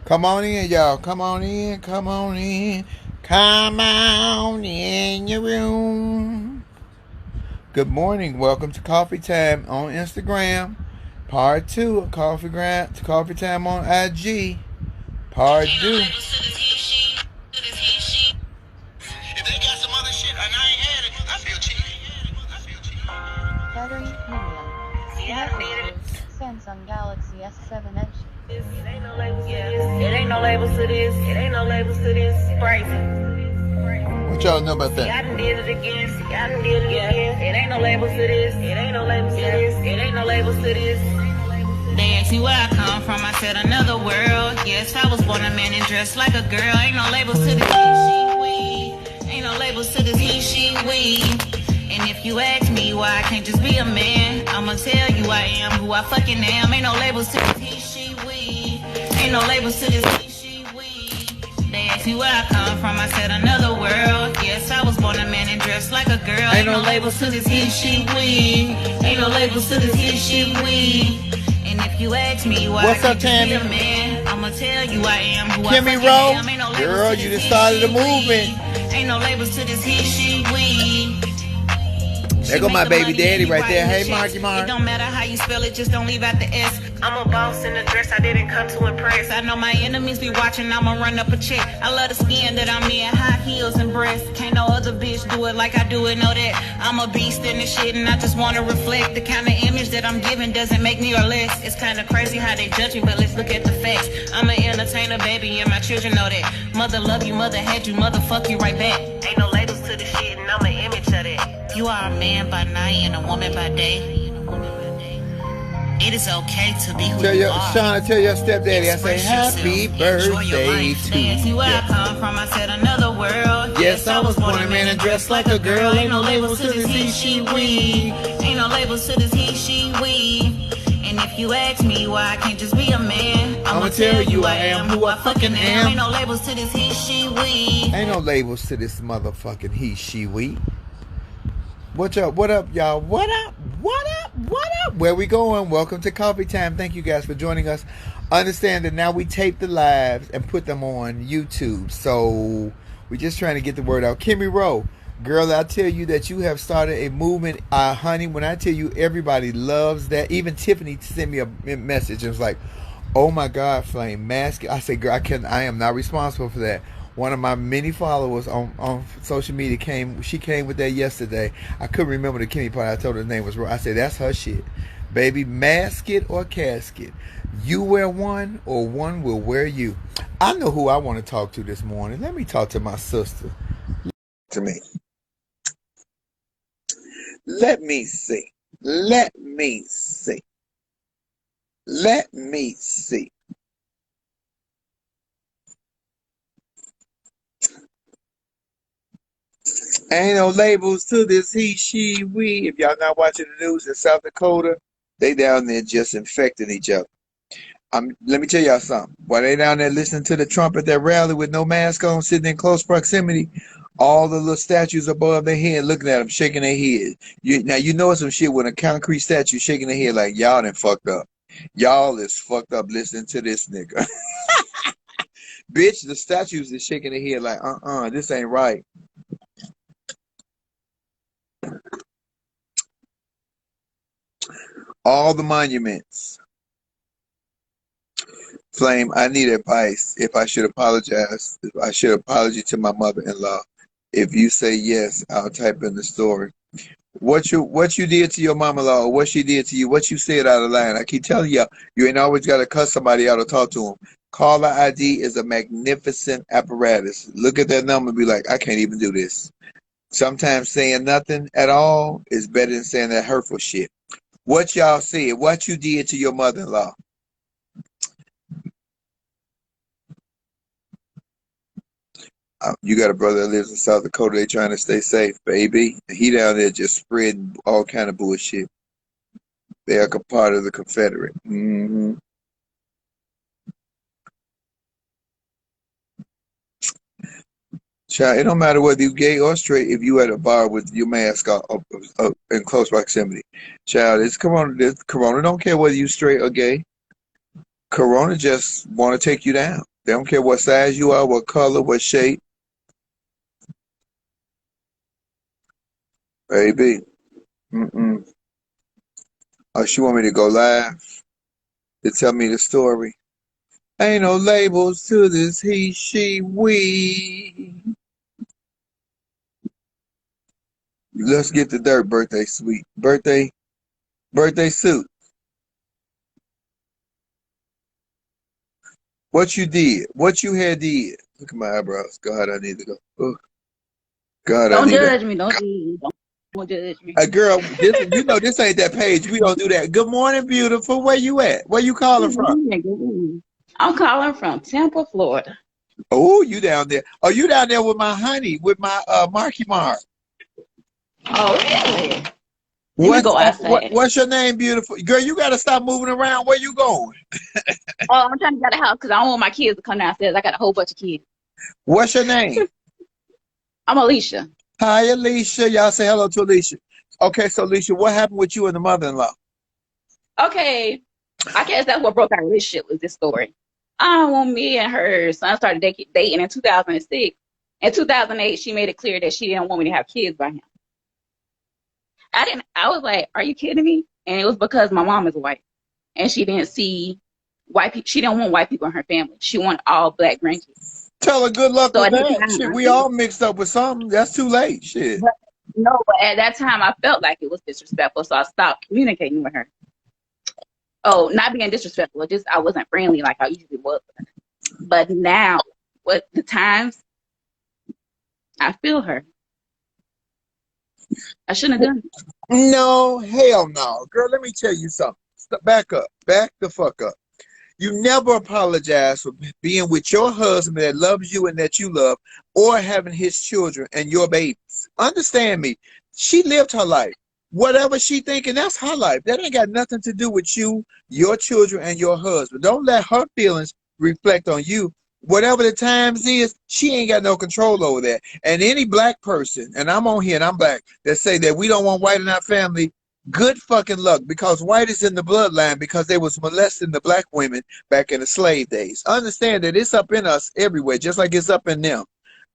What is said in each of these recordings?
Come on in, y'all. Come on in. Come on in. Come on in your room. Good morning. Welcome to Coffee Time on Instagram. Part 2 of Coffee Time on IG. Part 2. If they got some other shit and I ain't had it, I feel cheated. Battery medium. Samsung Galaxy S7 Edge. It ain't no labels to this. It ain't no labels to this. It ain't no labels to this. Crazy. What y'all know about See, I that? done did it again. See, I done did it again. It ain't no labels to this. It ain't no labels to this. It ain't no labels to this. They asked me where I come from. I said another world. Yes, I was born a man and dressed like a girl. Ain't no labels to this. He, she, we. Ain't no labels to this. He, she, we. And if you ask me why I can't just be a man, I'ma tell you I am who I fucking am. Ain't no labels to this. He, she, we. Ain't no labels to this. He, she, we. They asked me where I come from. I said another world. Yes, I was born a man and dressed like a girl. Ain't no labels to this. He, she, we. Ain't no labels to this. He, she, we. And if you ask me why What's I up, can't just be Tammy? a man, I'ma tell you I am who I Kimmy fucking Rowe? am. Ain't no labels Girl, to you this just he, started the she, movement. we. Ain't no labels to this he, she, we. There go my baby daddy right there. Hey, Marky Mark. It don't matter how you spell it, just don't leave out the S. I'm a boss in a dress, I didn't come to impress. I know my enemies be watching, I'ma run up a check. I love the skin that I'm in, high heels and breasts. Can't no other bitch do it like I do it, know that. I'm a beast in this shit and I just wanna reflect. The kind of image that I'm giving doesn't make me or less. It's kinda crazy how they judge me, but let's look at the facts. I'm an entertainer, baby, and my children know that. Mother love you, mother hate you, mother fuck you right back. Ain't no labels to the shit and I'm an image of that. You are a man by night and a woman by day. It is okay to be who Tell you your are. Shauna, tell your stepdaddy I say Express happy yourself. Enjoy your birthday life. to They asked me where I you. come from. I said another world. Yes, I was born a man and dressed like a girl. Ain't no labels to this he, she, we. Ain't no labels to this he, she, we. And if you ask me why I can't just be a man, I'ma tell you I am who I fucking am. Ain't no labels to this he, she, we. Ain't no labels to this motherfucking he, she, we. What up? What up, y'all? What up? What up? What up? Where we going? Welcome to Coffee Time. Thank you guys for joining us. Understand that now we tape the lives and put them on YouTube. So we're just trying to get the word out. Kimmy Rowe, girl, I tell you that you have started a movement, honey. When I tell you everybody loves that, even Tiffany sent me a message and was like, "Oh my God, Flame mask." I said, "Girl, I am not responsible for that." One of my many followers on social media she came with that yesterday. I couldn't remember the Kimmy part. I told her the name was wrong. I said, that's her shit. Baby, mask it or casket. You wear one or one will wear you. I know who I want to talk to this morning. Let me talk to my sister. To me. Let me see. Let me see. Let me see. Ain't no labels to this he, she, we. If y'all not watching the news in South Dakota, they down there just infecting each other. Let me tell y'all something. While they down there listening to the Trump at that rally with no mask on, sitting in close proximity, all the little statues above their head looking at them, shaking their head. Now you know some shit with a concrete statue shaking their head like y'all done fucked up. Y'all is fucked up listening to this nigga. Bitch, the statues is shaking their head like, this ain't right. All the monuments. Flame, I need advice if I should apologize. If I should apologize to my mother-in-law. If you say yes, I'll type in the story. What you did to your mama-in-law, or what she did to you, what you said out of line. I keep telling y'all, you ain't always got to cuss somebody out or talk to them. Caller ID is a magnificent apparatus. Look at that number and be like, I can't even do this. Sometimes saying nothing at all is better than saying that hurtful shit. What y'all said, what you did to your mother-in-law. You got a brother that lives in South Dakota. They trying to stay safe, baby. He down there just spreading all kind of bullshit. They are a part of the Confederate. Child, it don't matter whether you gay or straight. If you at a bar with your mask up in close proximity, child, it's Corona. Corona don't care whether you straight or gay. Corona just want to take you down. They don't care what size you are, what color, what shape. Baby. Mm-mm. Oh, she want me to go live to tell me the story. Ain't no labels to this he, she, we. Let's get the dirt, birthday suite. Birthday suit. What you did. What you had did. Look at my eyebrows. God, I need to go. Oh, God, I Don't need to. judge me. Don't judge me. Girl, this this ain't that page. We don't do that. Good morning, beautiful. Where you at? Where you calling Good from? morning, good morning. I'm calling from Tampa, Florida. Oh, you down there. Oh, you down there with my honey, with my Marky Mark. Oh, really? Let me go outside. What's your name, beautiful? Girl, you gotta stop moving around. Where you going? Oh, I'm trying to get a house because I don't want my kids to come downstairs. I got a whole bunch of kids. What's your name? I'm Alicia. Hi, Alicia. Y'all say hello to Alicia. Okay, so Alicia, what happened with you and the mother-in-law? Okay, I guess that's what broke our relationship was this story. When me and her son started dating in 2006. In 2008, she made it clear that she didn't want me to have kids by him. I was like, are you kidding me? And it was because my mom is white. And she didn't see white people. She didn't want white people in her family. She wanted all black grandkids. Tell her good luck So with at that that. Shit, we time, all mixed up with something. That's too late. Shit. but at that time, I felt like it was disrespectful. So I stopped communicating with her. Oh, not being disrespectful. Just I wasn't friendly like I usually was. But now, what the times, I feel her. I shouldn't have done it. No, hell no. Girl, let me tell you something. Back up. Back the fuck up. You never apologize for being with your husband that loves you and that you love, or having his children and your babies. Understand me. She lived her life. Whatever she thinking, that's her life. That ain't got nothing to do with you, your children, and your husband. Don't let her feelings reflect on you. Whatever the times is, she ain't got no control over that. And any black person, and I'm on here and I'm black, that say that we don't want white in our family, good fucking luck, because white is in the bloodline, because they was molesting the black women back in the slave days. Understand that it's up in us everywhere, just like it's up in them.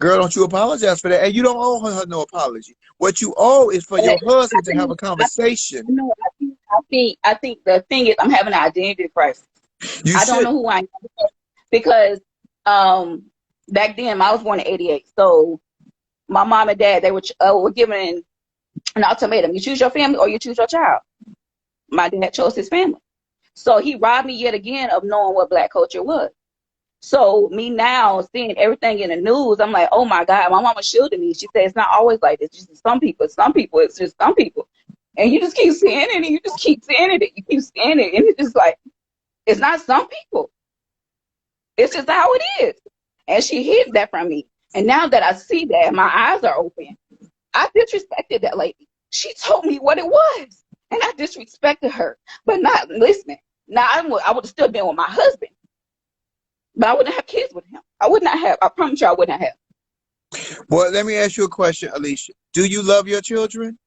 Girl, don't you apologize for that. And you don't owe her no apology. What you owe is for your husband to have a conversation. No, I think the thing is I'm having an identity crisis. You I don't know should. who I am because back then I was born in '88. So my mom and dad, they were given an ultimatum: you choose your family or you choose your child. My dad chose his family, so he robbed me yet again of knowing what black culture was. So me now seeing everything in the news, I'm like, oh my God, my mama shielded me. She said it's not always like this. Just some people, it's just some people, and you just keep seeing it, and you just keep seeing it, you keep seeing it, and it's just like it's not some people. It's just how it is. And she hid that from me. And now that I see that, my eyes are open. I disrespected that lady. She told me what it was. And I disrespected her, but not listening. Now, I would have still been with my husband, but I wouldn't have kids with him. I promise you I wouldn't have. Well, let me ask you a question, Alicia. Do you love your children?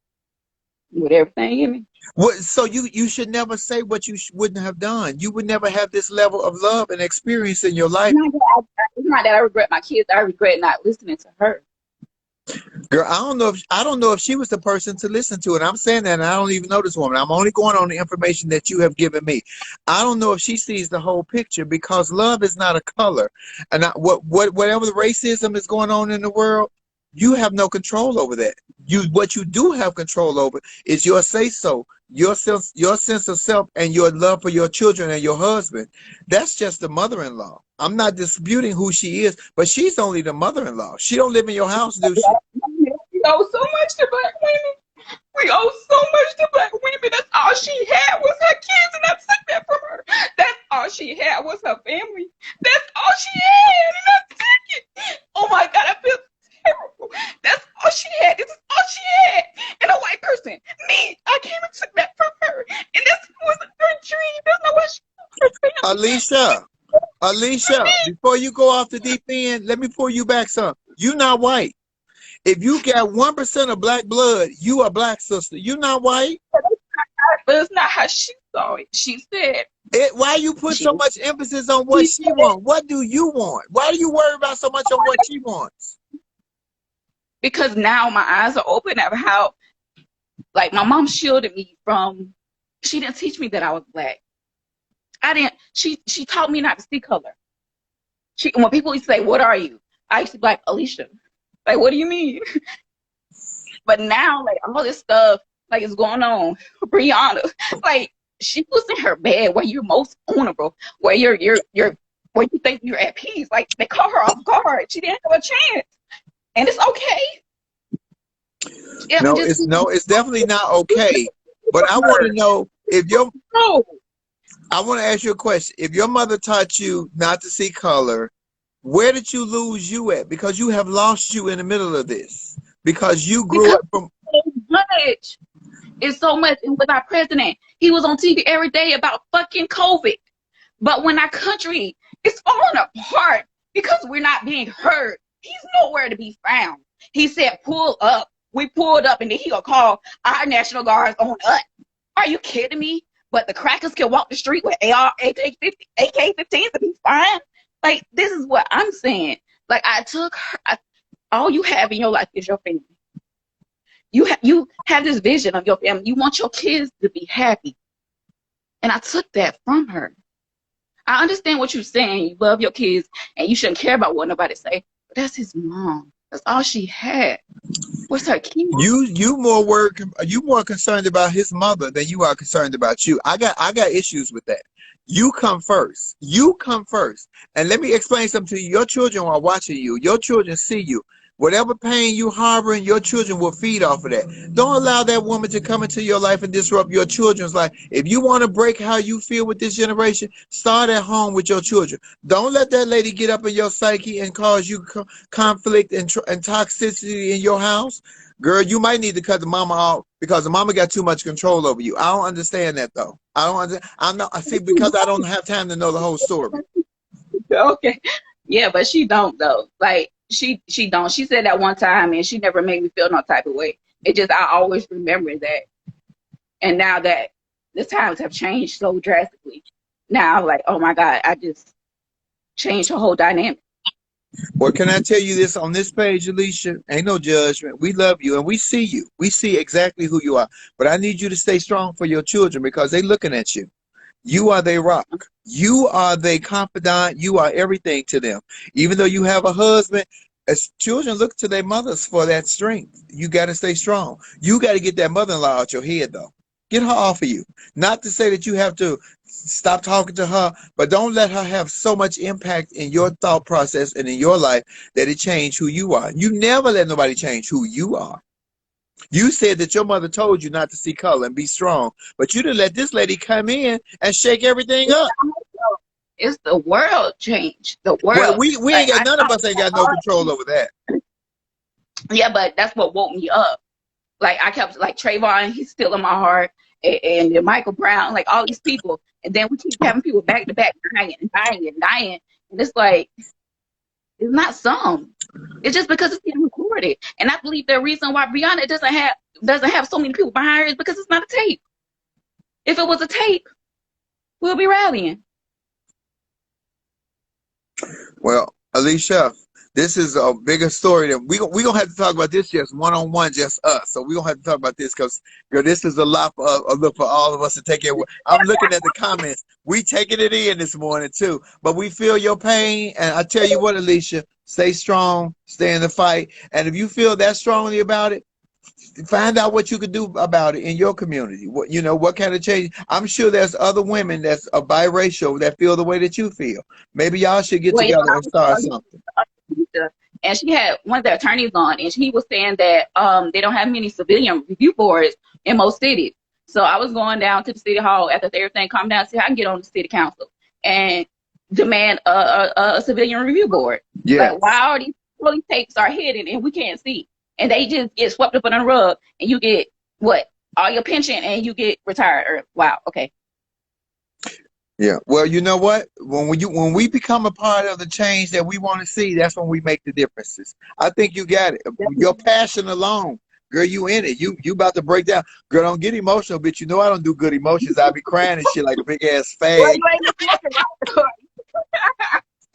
With everything in me. What, so you should never say what you wouldn't have done. You would never have this level of love and experience in your life. It's not that I regret my kids. I regret not listening to her. Girl, I don't know if she was the person to listen to it. I'm saying that, and I don't even know this woman. I'm only going on the information that you have given me. I don't know if she sees the whole picture, because love is not a color. And whatever the racism is going on in the world, you have no control over that. What you do have control over is your say-so, your sense of self, and your love for your children and your husband. That's just the mother-in-law. I'm not disputing who she is, but she's only the mother-in-law. She don't live in your house, do she? We owe so much to black women. We owe so much to black women. That's all she had was her kids, and I took that from her. That's all she had was her family. That's all she had, and I took it. Oh my God, I feel terrible. That's all she had. This is all she had. And a white person, me, I came and took that from her. And this wasn't her dream. That's not what she was. Alicia, before you go off the deep end, let me pull you back some. You're not white. If you got 1% of black blood, you are black, sister. You're not white. But it's not how she saw it. She said Why you put She, so much emphasis on what she wants? What do you want? Why do you worry about so much on what she wants? because now my eyes are open at how, like, my mom shielded me from. She didn't teach me that I was black. I didn't. She taught me not to see color. When people used to say, "What are you?" I used to be like, Alicia. Like, what do you mean? But now, like, all this stuff, like, is going on. Brianna, like, she was in her bed where you're most vulnerable, where where you think you're at peace. Like, they caught her off guard. She didn't have a chance, and it's okay. Yeah, No, it's definitely not okay. But I want to know if your no. I want to ask you a question. If your mother taught you not to see color, where did you lose you at? Because you have lost you in the middle of this. Because you grew Because up from so much. It's so much. And with our president, he was on TV every day about fucking COVID. But when our country is falling apart because we're not being heard, he's nowhere to be found. He said, pull up. We pulled up, and then he'll call our National Guards on us. Are you kidding me? But the crackers can walk the street with AK-15s to be fine. Like, this is what I'm saying. Like, I took her. All you have in your life is your family. You have this vision of your family. You want your kids to be happy. And I took that from her. I understand what you're saying. You love your kids and you shouldn't care about what nobody say. But that's his mom. That's all she had. What's her key? you more concerned about his mother than you are concerned about you. I got issues with that. You come first. You come first. And let me explain something to you. Your children are watching you. Your children see you. Whatever pain you harboring, your children will feed off of that. Don't allow that woman to come into your life and disrupt your children's life. If you want to break how you feel with this generation, start at home with your children. Don't let that lady get up in your psyche and cause you conflict and toxicity in your house. Girl, you might need to cut the mama off because the mama got too much control over you. I don't understand that though. I don't understand. I see, because I don't have time to know the whole story. Okay. Yeah, but she don't though. Like, she don't. She said that one time and she never made me feel no type of way. It just, I always remember that. And now that the times have changed so drastically, now I'm like, oh my God, I just changed her whole dynamic. Well, can I tell you this on this page, Alicia? Ain't no judgment. We love you and we see you. We see exactly who you are. But I need you to stay strong for your children because they looking at you. You are their rock. You are their confidant. You are everything to them. Even though you have a husband, as children look to their mothers for that strength. You got to stay strong. You got to get that mother-in-law out your head, though. Get her off of you. Not to say that you have to stop talking to her, but don't let her have so much impact in your thought process and in your life that it change who you are. You never let nobody change who you are. You said that your mother told you not to see color and be strong, but you didn't let this lady come in and shake everything up. It's the world change. The world. Well, we ain't got, none of us ain't got no control over that. Yeah, but that's what woke me up. Like, I kept, like, Trayvon, he's still in my heart, and Michael Brown, like, all these people. And then we keep having people back to back dying and dying and dying. And it's like, it's not some. It's just because it's being recorded. And I believe the reason why Brianna doesn't have so many people behind her is because it's not a tape. If it was a tape, we'll be rallying. Well, Alicia, this is a bigger story than we gonna have to talk about this just one-on-one, just us. So we gonna have to talk about this because, girl, this is a lot for all of us to take it. I'm looking at the comments. We taking it in this morning too, but we feel your pain. And I tell you what, Alicia, stay strong, stay in the fight. And if you feel that strongly about it, find out what you could do about it in your community. What kind of change? I'm sure there's other women that's a biracial that feel the way that you feel. Maybe y'all should get together and start something. And she had one of the attorneys on, and he was saying that they don't have many civilian review boards in most cities. So I was going down to the city hall after everything calmed down, see how I can get on the city council and demand a civilian review board. Yeah. Like, why all these police tapes are hidden and we can't see? And they just get swept up on the rug, and you get all your pension, and you get retired. Or, wow, okay. Yeah. Well, you know what? When we become a part of the change that we want to see, that's when we make the differences. I think you got it. Your passion alone Girl, you in it. You about to break down. Girl, don't get emotional, bitch. You know I don't do good emotions. I be crying and shit like a big ass Well, fag. you ain't looking right.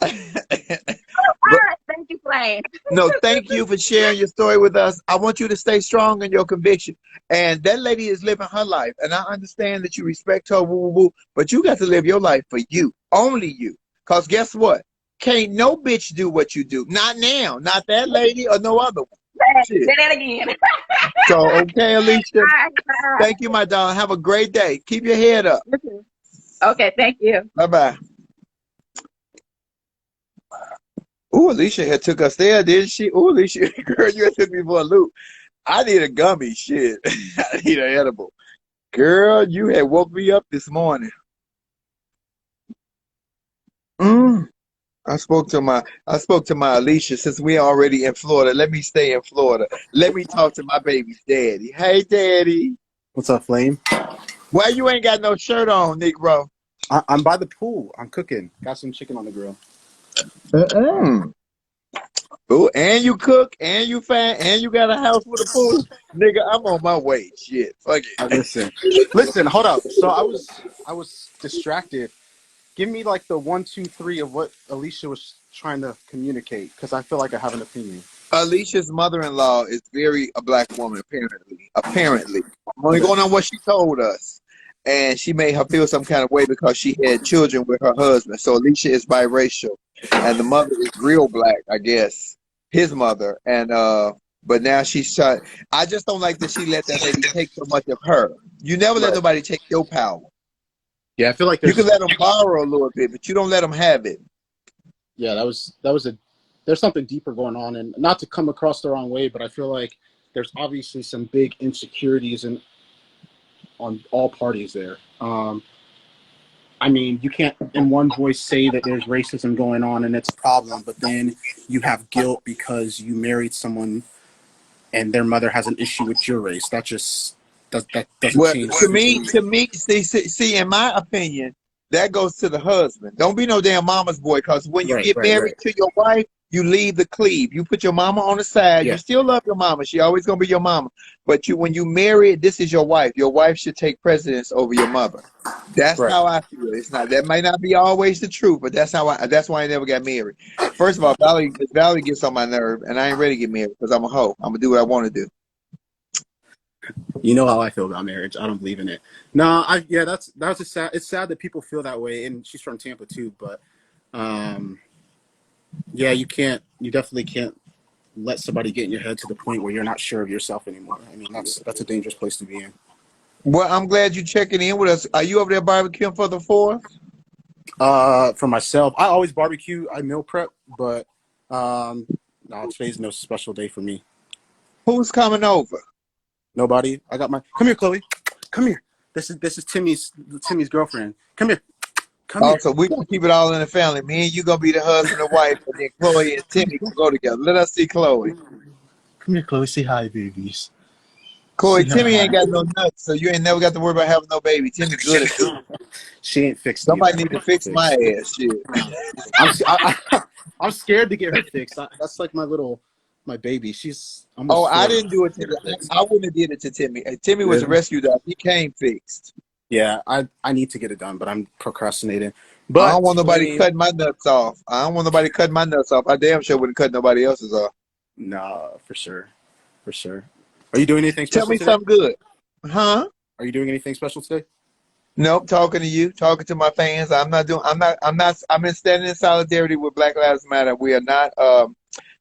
All But right, thank you, Flame. no, thank you for sharing your story with us. I want you to stay strong in your conviction. And that lady is living her life. And I understand that you respect her, woo, woo, woo, but you got to live your life for you. Only you. Because guess what? Can't no bitch do what you do. Not now. Not that lady or no other one. Say Shit. that again. So, okay, Alicia. All right. Thank you, my darling. Have a great day. Keep your head up. Okay, thank you. Bye-bye. Ooh, Alicia had took us there, didn't she? Ooh, Alicia, girl, you had took me for a loop. I need a gummy, shit. I need an edible. Girl, you had woke me up this morning. I spoke to my Alicia. Since we already in Florida, let me stay in Florida. Let me talk to my baby's daddy. Hey, daddy. What's up, Flame? Why you ain't got no shirt on, Negro? I'm by the pool. I'm cooking. Got some chicken on the grill. Ooh, and you cook, and you fine, and you got a house with a pool. Nigga, I'm on my way. Shit. Fuck it. Listen. Hold up. So I was distracted. Give me like the 1, 2, 3 of what Alicia was trying to communicate, because I feel like I have an opinion. Alicia's mother-in-law is very a black woman, apparently. Apparently. I'm only Okay. going on what she told us. And she made her feel some kind of way because she had children with her husband. So Alicia is biracial. And the mother is real black, I guess. His mother. And but now she's trying. I just don't like that she let that lady take so much of her. You never let Right. nobody take your power. Yeah, I feel like You can let them borrow a little bit, but you don't let them have it. yeah, there's something deeper going on, and not to come across the wrong way, but I feel like there's obviously some big insecurities on all parties there. I mean, you can't in one voice say that there's racism going on and it's a problem, but then you have guilt because you married someone and their mother has an issue with your race. That doesn't Well, change. to me, see, in my opinion, that goes to the husband. Don't be no damn mama's boy, because when you get married Right. to your wife, you leave the cleave. You put your mama on the side. You Yeah, still love your mama. She always gonna be your mama. But when you marry, this is your wife. Your wife should take precedence over your mother. That's right. how I feel. It's not that might not be always the truth, but that's why I never got married. First of all, Valerie gets on my nerve, and I ain't ready to get married because I'm a hoe. I'm gonna do what I want to do. You know how I feel about marriage. I don't believe in it. No, that's just sad. It's sad that people feel that way, and she's from Tampa too. But yeah, you definitely can't let somebody get in your head to the point where you're not sure of yourself anymore. I mean, that's a dangerous place to be in. Well, I'm glad you're checking in with us. Are you over there barbecuing for the 4th? For myself, I always barbecue. I meal prep, but no, today's no special day for me. Who's coming over? Nobody. I got my. Come here, Chloe. Come here. This is Timmy's girlfriend. Come here. Come here. Also, we're gonna keep it all in the family. Me and you gonna be the husband and wife, and then Chloe and Timmy can go together. Let us see Chloe. Come here, Chloe. Say hi, babies. Chloe, Timmy ain't got no nuts, so you ain't never got to worry about having no baby. Timmy good at this. She ain't fixed either. Somebody need to fix my ass. Shit. I'm scared to get her fixed. That's like my baby. She's almost Oh, I 4. didn't do it to I wouldn't have did it to Timmy. Timmy was a rescue dog. He came fixed. Yeah, I need to get it done, but I'm procrastinating. I But don't want nobody cutting my nuts off. I don't want nobody cutting my nuts off. I damn sure wouldn't cut nobody else's off. no, for sure. Are you doing anything Tell special me today? something good. Huh? Are you doing anything special today? Nope, talking to you, talking to my fans. I'm in standing in solidarity with Black Lives Matter. We are not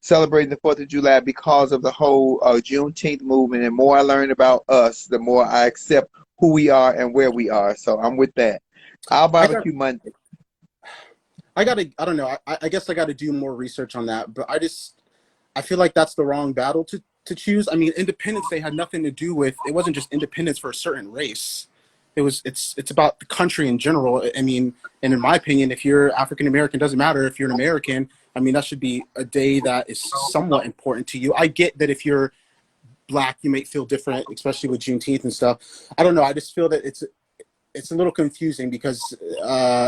celebrating the 4th of July because of the whole Juneteenth movement. And the more I learn about us, the more I accept who we are and where we are. So I'm with that. I'll barbecue Monday. I don't know. I guess I gotta do more research on that, but I feel like that's the wrong battle to choose. I mean, Independence Day had nothing to do with, it wasn't just independence for a certain race. It's about the country in general. I mean, and in my opinion, if you're African American, doesn't matter if you're an American. I mean, that should be a day that is somewhat important to you. I get that if you're Black, you may feel different, especially with Juneteenth and stuff. I don't know. I just feel that it's a little confusing because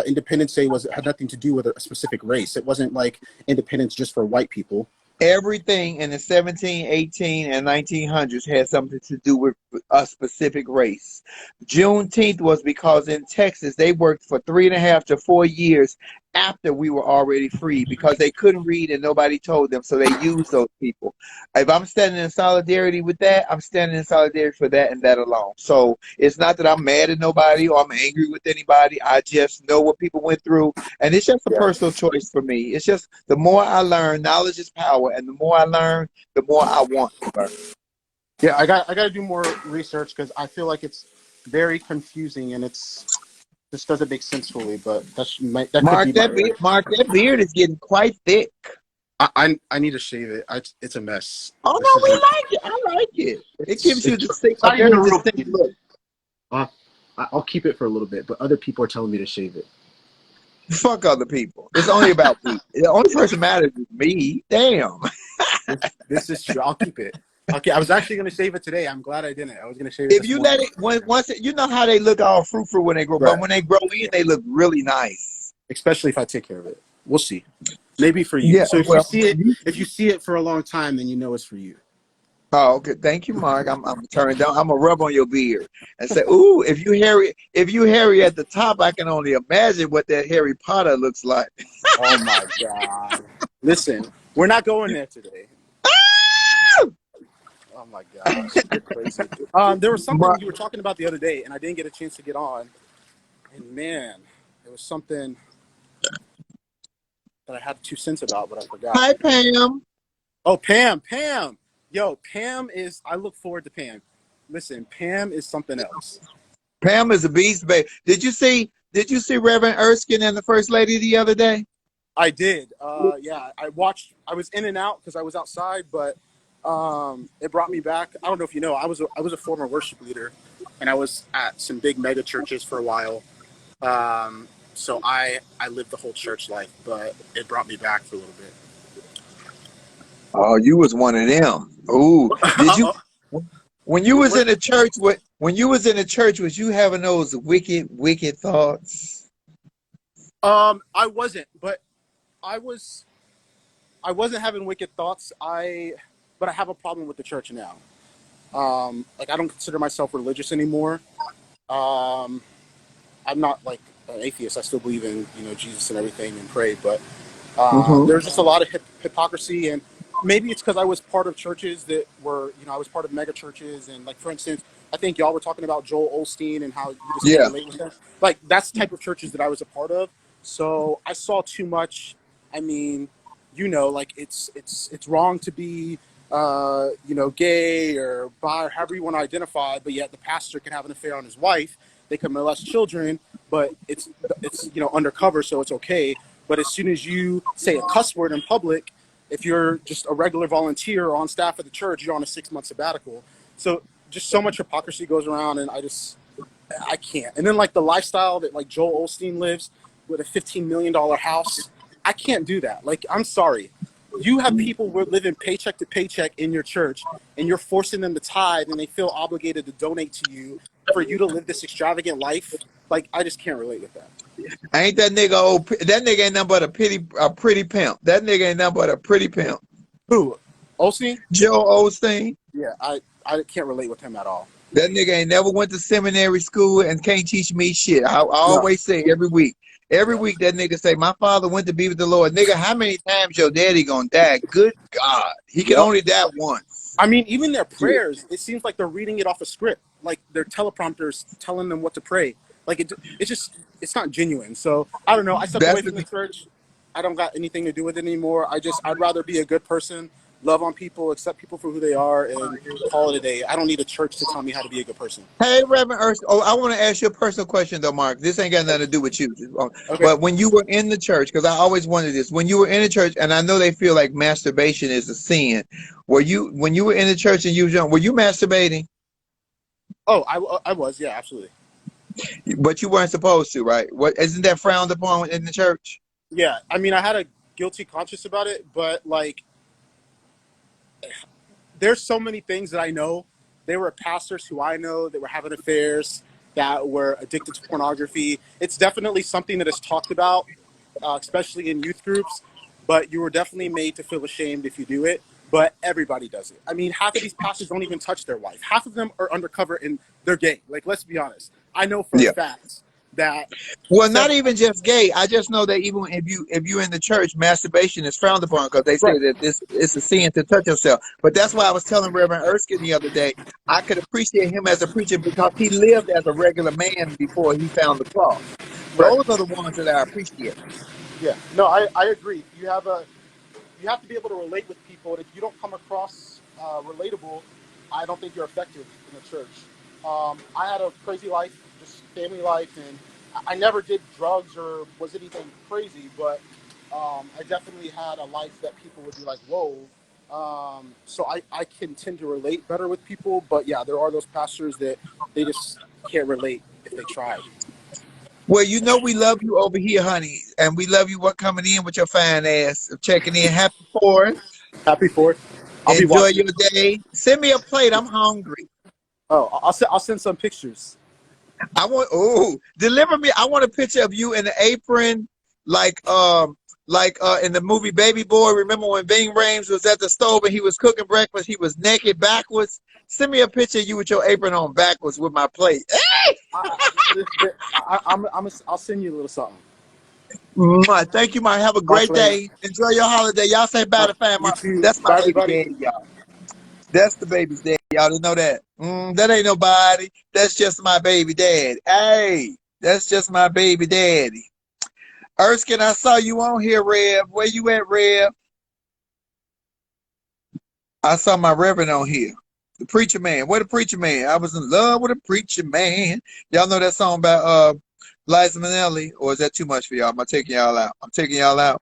Independence Day had nothing to do with a specific race. It wasn't like independence just for white people. Everything in the 17, 18, and 1900s had something to do with a specific race. Juneteenth was because in Texas they worked for 3.5 to 4 years after we were already free because they couldn't read and nobody told them, so they used those people. If I'm standing in solidarity with that, I'm standing in solidarity for that and that alone. So it's not that I'm mad at nobody or I'm angry with anybody. I just know what people went through, and it's just a Yeah. personal choice for me. It's just the more I learn, knowledge is power, and the more I learn, the more I want to learn. Yeah, I got to do more research because I feel like it's very confusing and it's just doesn't make sense fully. But that could be my error. Mark, that beard is getting quite thick. I need to shave it. It's a mess. Oh This no, is we like it. I like it. It gives you it's a not even very a real distinct beard. look. I'll keep it for a little bit, but other people are telling me to shave it. Fuck other people. It's only about me. The only person matters is me. Damn. This is true. I'll keep it. Okay, I was actually going to shave it today. I'm glad I didn't. I was going to shave it If this you let morning. it once you know how they look all fruit when they grow, but Right. when they grow in, they look really nice. Especially if I take care of it. We'll see. Maybe for you. Yeah. So Well. if you see it for a long time, then you know it's for you. Oh, okay. Thank you, Mark. I'm turning down. I'm gonna rub on your beard and say, "Ooh, if you hairy at the top, I can only imagine what that Harry Potter looks like." Oh my god. Listen, we're not going there today. Oh my gosh, you're crazy. There was something Mark, you were talking about the other day, and I didn't get a chance to get on. And man, it was something that I had 2 cents about, but I forgot. hi Pam. Oh, Pam. Yo, Pam is. I look forward to Pam. Listen, Pam is something else. Pam is a beast, babe. Did you see Reverend Erskine and the First Lady the other day? I did. Yeah, I watched. I was in and out because I was outside, but it brought me back. I don't know if you know. I was a former worship leader, and I was at some big mega churches for a while. So I lived the whole church life, but it brought me back for a little bit. Oh, you was one of them. Ooh, did you? When you was in the church, was you having those wicked thoughts? I wasn't, but I was. I wasn't having wicked thoughts. But I have a problem with the church now. Like I don't consider myself religious anymore. Um, I'm not like an atheist. I still believe in Jesus and everything and pray, but Mm-hmm. there's just a lot of hypocrisy, and maybe it's because I was part of churches that were I was part of mega churches, and like for instance, I think y'all were talking about Joel Osteen and how you just can't Yeah. relate with him. Like that's the type of churches that I was a part of. So I saw too much. I mean, like it's wrong to be gay or bi or however you want to identify, but yet the pastor can have an affair on his wife. They can molest children, but it's undercover, so it's okay. But as soon as you say a cuss word in public, if you're just a regular volunteer or on staff at the church, you're on a 6-month sabbatical. So just so much hypocrisy goes around, and I can't. And then like the lifestyle that like Joel Osteen lives with a $15 million house, I can't do that. Like, I'm sorry. You have people who are living paycheck to paycheck in your church, and you're forcing them to tithe, and they feel obligated to donate to you for you to live this extravagant life. Like, I just can't relate with that. Ain't that nigga old? That nigga ain't nothing but a pretty pimp. That nigga ain't nothing but a pretty pimp. Who? Osteen? Joe Osteen. Yeah, I can't relate with him at all. That nigga ain't never went to seminary school and can't teach me shit. I No. always say every week. Every Yeah. week that nigga say, my father went to be with the Lord. Nigga, how many times your daddy gonna die? Good God. He can Yep. only die once. I mean, even their prayers, it seems like they're reading it off a script. Like their teleprompters telling them what to pray. Like it's not genuine. So I don't know. I stepped away from the church. I don't got anything to do with it anymore. I'd rather be a good person, love on people, accept people for who they are, and call it a day. I don't need a church to tell me how to be a good person. Hey, Reverend Erskine. Oh, I want to ask you a personal question, though, Mark. This ain't got nothing to do with you. Okay. But when you were in the church, because I always wondered this, when you were in the church, and I know they feel like masturbation is a sin, when you were in the church and you was young, were you masturbating? Oh, I was, yeah, absolutely. But you weren't supposed to, right? What isn't that frowned upon in the church? Yeah, I mean, I had a guilty conscience about it, but like, there's so many things that I know. There were pastors who I know that were having affairs, that were addicted to pornography. It's definitely something that is talked about, especially in youth groups. but you were definitely made to feel ashamed if you do it. But everybody does it. I mean, half of these pastors don't even touch their wife. Half of them are undercover and they're gay. Like, let's be honest. I know for a Yeah. fact that Well, not several. even just gay. I just know that even if you in the church, masturbation is frowned upon because they say Right. that this it's a sin to touch yourself. But that's why I was telling Reverend Erskine the other day, I could appreciate him as a preacher because he lived as a regular man before he found the cross. Right. Those are the ones that I appreciate. Yeah. No, I agree. You have to be able to relate with people, and if you don't come across relatable, I don't think you're effective in the church. I had a crazy life, just family life, and I never did drugs or was anything crazy, but I definitely had a life that people would be like, whoa. So I can tend to relate better with people, but yeah, there are those pastors that they just can't relate if they tried. Well, you know we love you over here, honey, and we love you. What coming in with your fine ass, checking in. Happy 4th. Happy 4th. I'll be Enjoy watching. your day. Send me a plate. I'm hungry. Oh, I'll send some pictures. Deliver me. I want a picture of you in the apron, like in the movie Baby Boy. Remember when Ving Rhames was at the stove and he was cooking breakfast? He was naked backwards. Send me a picture of you with your apron on backwards with my plate. I'll send you a little something. Mwah. Thank you, my. Have a Bye, great Flame. day. Enjoy your holiday. Y'all say bye to You family. too. That's my Bye, baby everybody. daddy, y'all. That's the baby's daddy. Y'all didn't know that. That ain't nobody. That's just my baby daddy. Hey, that's just my baby daddy. Erskine, I saw you on here, Rev. Where you at, Rev? I saw my Reverend on here. The preacher man. Where the preacher man? I was in love with a preacher man. Y'all know that song by Liza Minnelli? Or is that too much for y'all? Am I taking y'all out? I'm taking y'all out.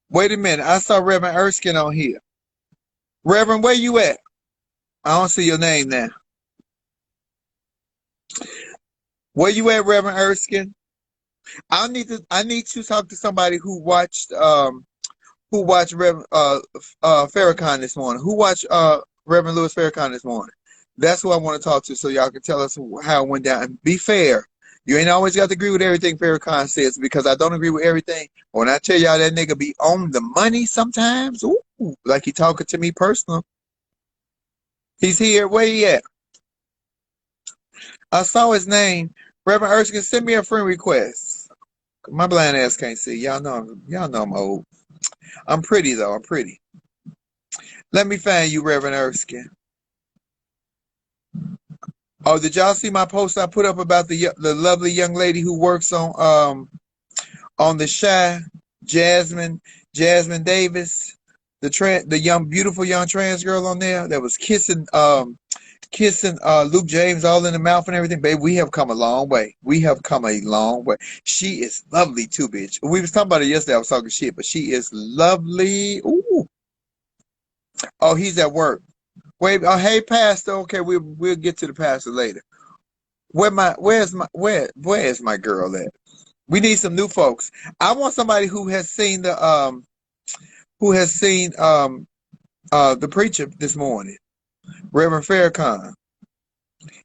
Wait a minute. I saw Reverend Erskine on here. Reverend, where you at? I don't see your name now. Where you at, Reverend Erskine? I need to talk to somebody who watched Reverend Farrakhan this morning. Who watched Reverend Louis Farrakhan this morning? That's who I want to talk to, so y'all can tell us how it went down. And be fair. You ain't always got to agree with everything Farrakhan says, because I don't agree with everything. When I tell y'all that nigga be on the money sometimes, ooh, like he talking to me personal. He's here. Where he at? I saw his name. Reverend Erskine, send me a friend request. My blind ass can't see. Y'all know I'm old. I'm pretty though. I'm pretty. Let me find you, Reverend Erskine. Oh, did y'all see my post I put up about the lovely young lady who works on the Shy, Jasmine Davis, the young beautiful young trans girl on there that was kissing Luke James all in the mouth and everything? Babe, we have come a long way. We have come a long way. She is lovely too, bitch. We was talking about it yesterday. I was talking shit, but she is lovely. Ooh. Oh, he's at work. Wait, hey, Pastor. Okay, we'll get to the pastor later. Where's my girl at? We need some new folks. I want somebody who has seen the preacher this morning, Reverend Farrakhan.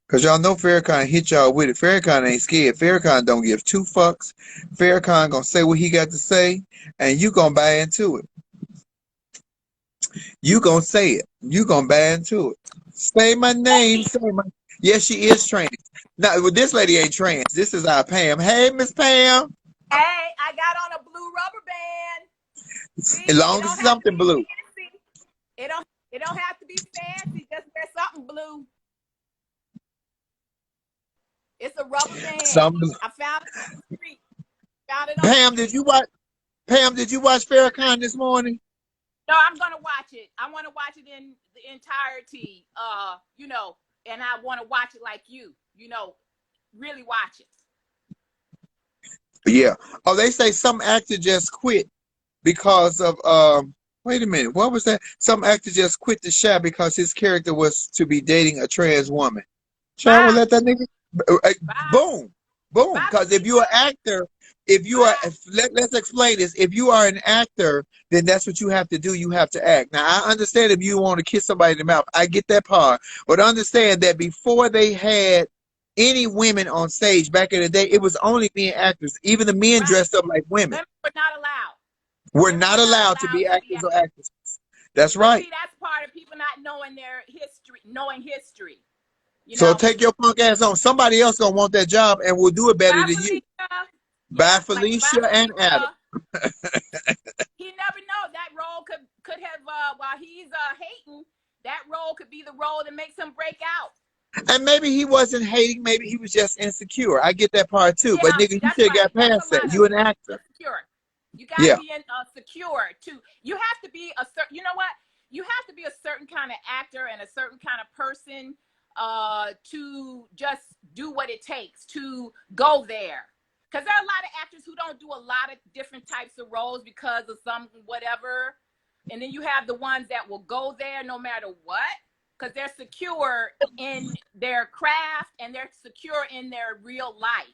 Because y'all know Farrakhan hit y'all with it. Farrakhan ain't scared. Farrakhan don't give two fucks. Farrakhan gonna say what he got to say, and you gonna buy into it. You gonna say it. You gonna buy into it. Say my name. Yes, she is trans. Now, well, this lady ain't trans. This is our Pam. Hey, Miss Pam. Hey, I got on a blue rubber band. See, As long it as don't it's have to something be blue. fancy. It don't have to be fancy. Just wear something blue. It's a rubber band. Something. I found it on the street. Found it on the Pam, street. did you watch Farrakhan this morning? No, I'm gonna watch it. I want to watch it in the entirety. And I want to watch it like you. Really watch it. Yeah. Oh, they say some actor just quit because of wait a minute, what was that? Some actor just quit the show because his character was to be dating a trans woman. Child will Bye. let that nigga Bye. boom. Because if you're an actor, let's explain this. If you are an actor, then that's what you have to do. You have to act. Now I understand if you want to kiss somebody in the mouth. I get that part. But understand that before they had any women on stage back in the day, it was only men actors. Even the men dressed up like women. Women were not allowed. We're Women not were not allowed to allowed be to be actors or actors. actresses. That's But right. see, that's part of people not knowing their history, knowing history. You So know, take your punk ass on. Somebody else gonna want that job and will do it better bye than you. Felicia. Bye, Yeah, like bye Felicia and Adam. Felicia. He never know that role could have while he's hating, that role could be the role that makes him break out. And maybe he wasn't hating. Maybe he was just insecure. I get that part too. But Yeah, nigga, you that's should have right. got That's a past that. lot of You it. an actor. Insecure. You got to Yeah. be secure too. You have to be a certain. You know what? You have to be a certain kind of actor and a certain kind of person to just do what it takes to go there. Because there are a lot of actors who don't do a lot of different types of roles because of some whatever. And then you have the ones that will go there no matter what because they're secure in their craft and they're secure in their real life.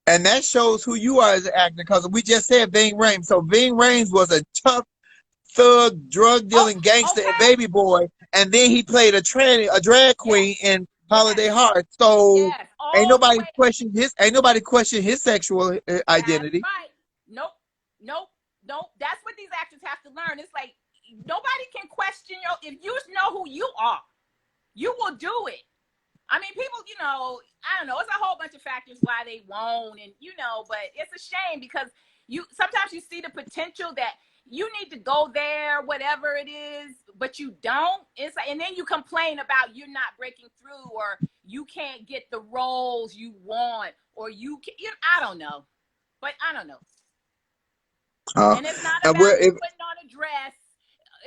And that shows who you are as an actor because we just said Ving Rhames. So Ving Rhames was a tough thug, drug dealing gangster and Okay. Baby Boy. And then he played a drag queen Yes. in Holiday Heart. So Yes. All the way. ain't nobody question his sexual That's identity. right. Nope. That's what these actors have to learn. It's like nobody can question if you know who you are, you will do it. I mean, people, I don't know. It's a whole bunch of factors why they won't, and but it's a shame because sometimes you see the potential that you need to go there, whatever it is, but you don't. It's like, and then you complain about you're not breaking through, or you can't get the roles you want, or I don't know, but I don't know. And it's not about you putting on a dress.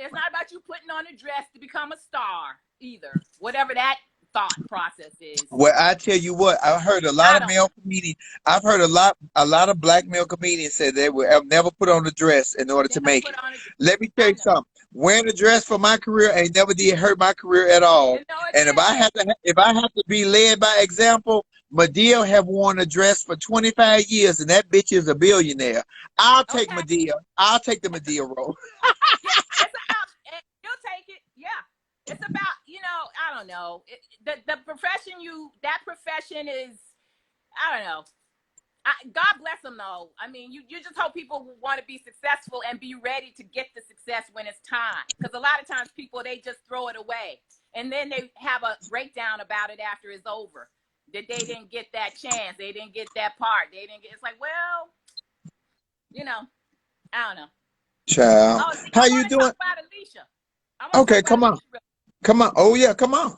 It's not about you putting on a dress to become a star either. Whatever that thought process is. Well, I tell you what, I heard a lot of male comedians. I've heard a lot of black male comedians say they will have never put on a dress in order to make it. Let me tell you something. Wearing a dress for my career ain't never did hurt my career at all. And if I have to be led by example, Madea have worn a dress for 25 years, and that bitch is a billionaire. I'll take Madea. I'll take the Madea role. Yeah, it's about you'll take it. Yeah. It's about, I don't know. The profession that profession is, I don't know. God bless them though. I mean, you just hope people want to be successful and be ready to get the success when it's time. Because a lot of times people, they just throw it away. And then they have a breakdown about it after it's over. That they didn't get that chance. They didn't get that part. It's like, well, I don't know. Child. Oh, see, How you doing? Talk about Alicia. Okay, come on. Come on. Oh yeah, come on.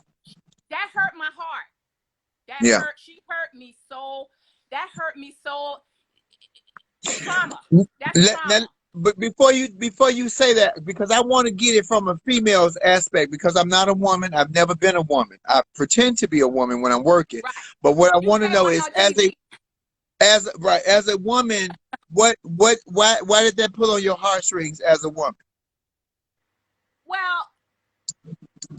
That hurt my heart. She hurt me so. That hurt me so. Trauma. That's trauma. But before you say that, because I want to get it from a female's aspect, because I'm not a woman. I've never been a woman. I pretend to be a woman when I'm working. Right. But what I want to know is, as a woman, why did that pull on your heartstrings as a woman? Well,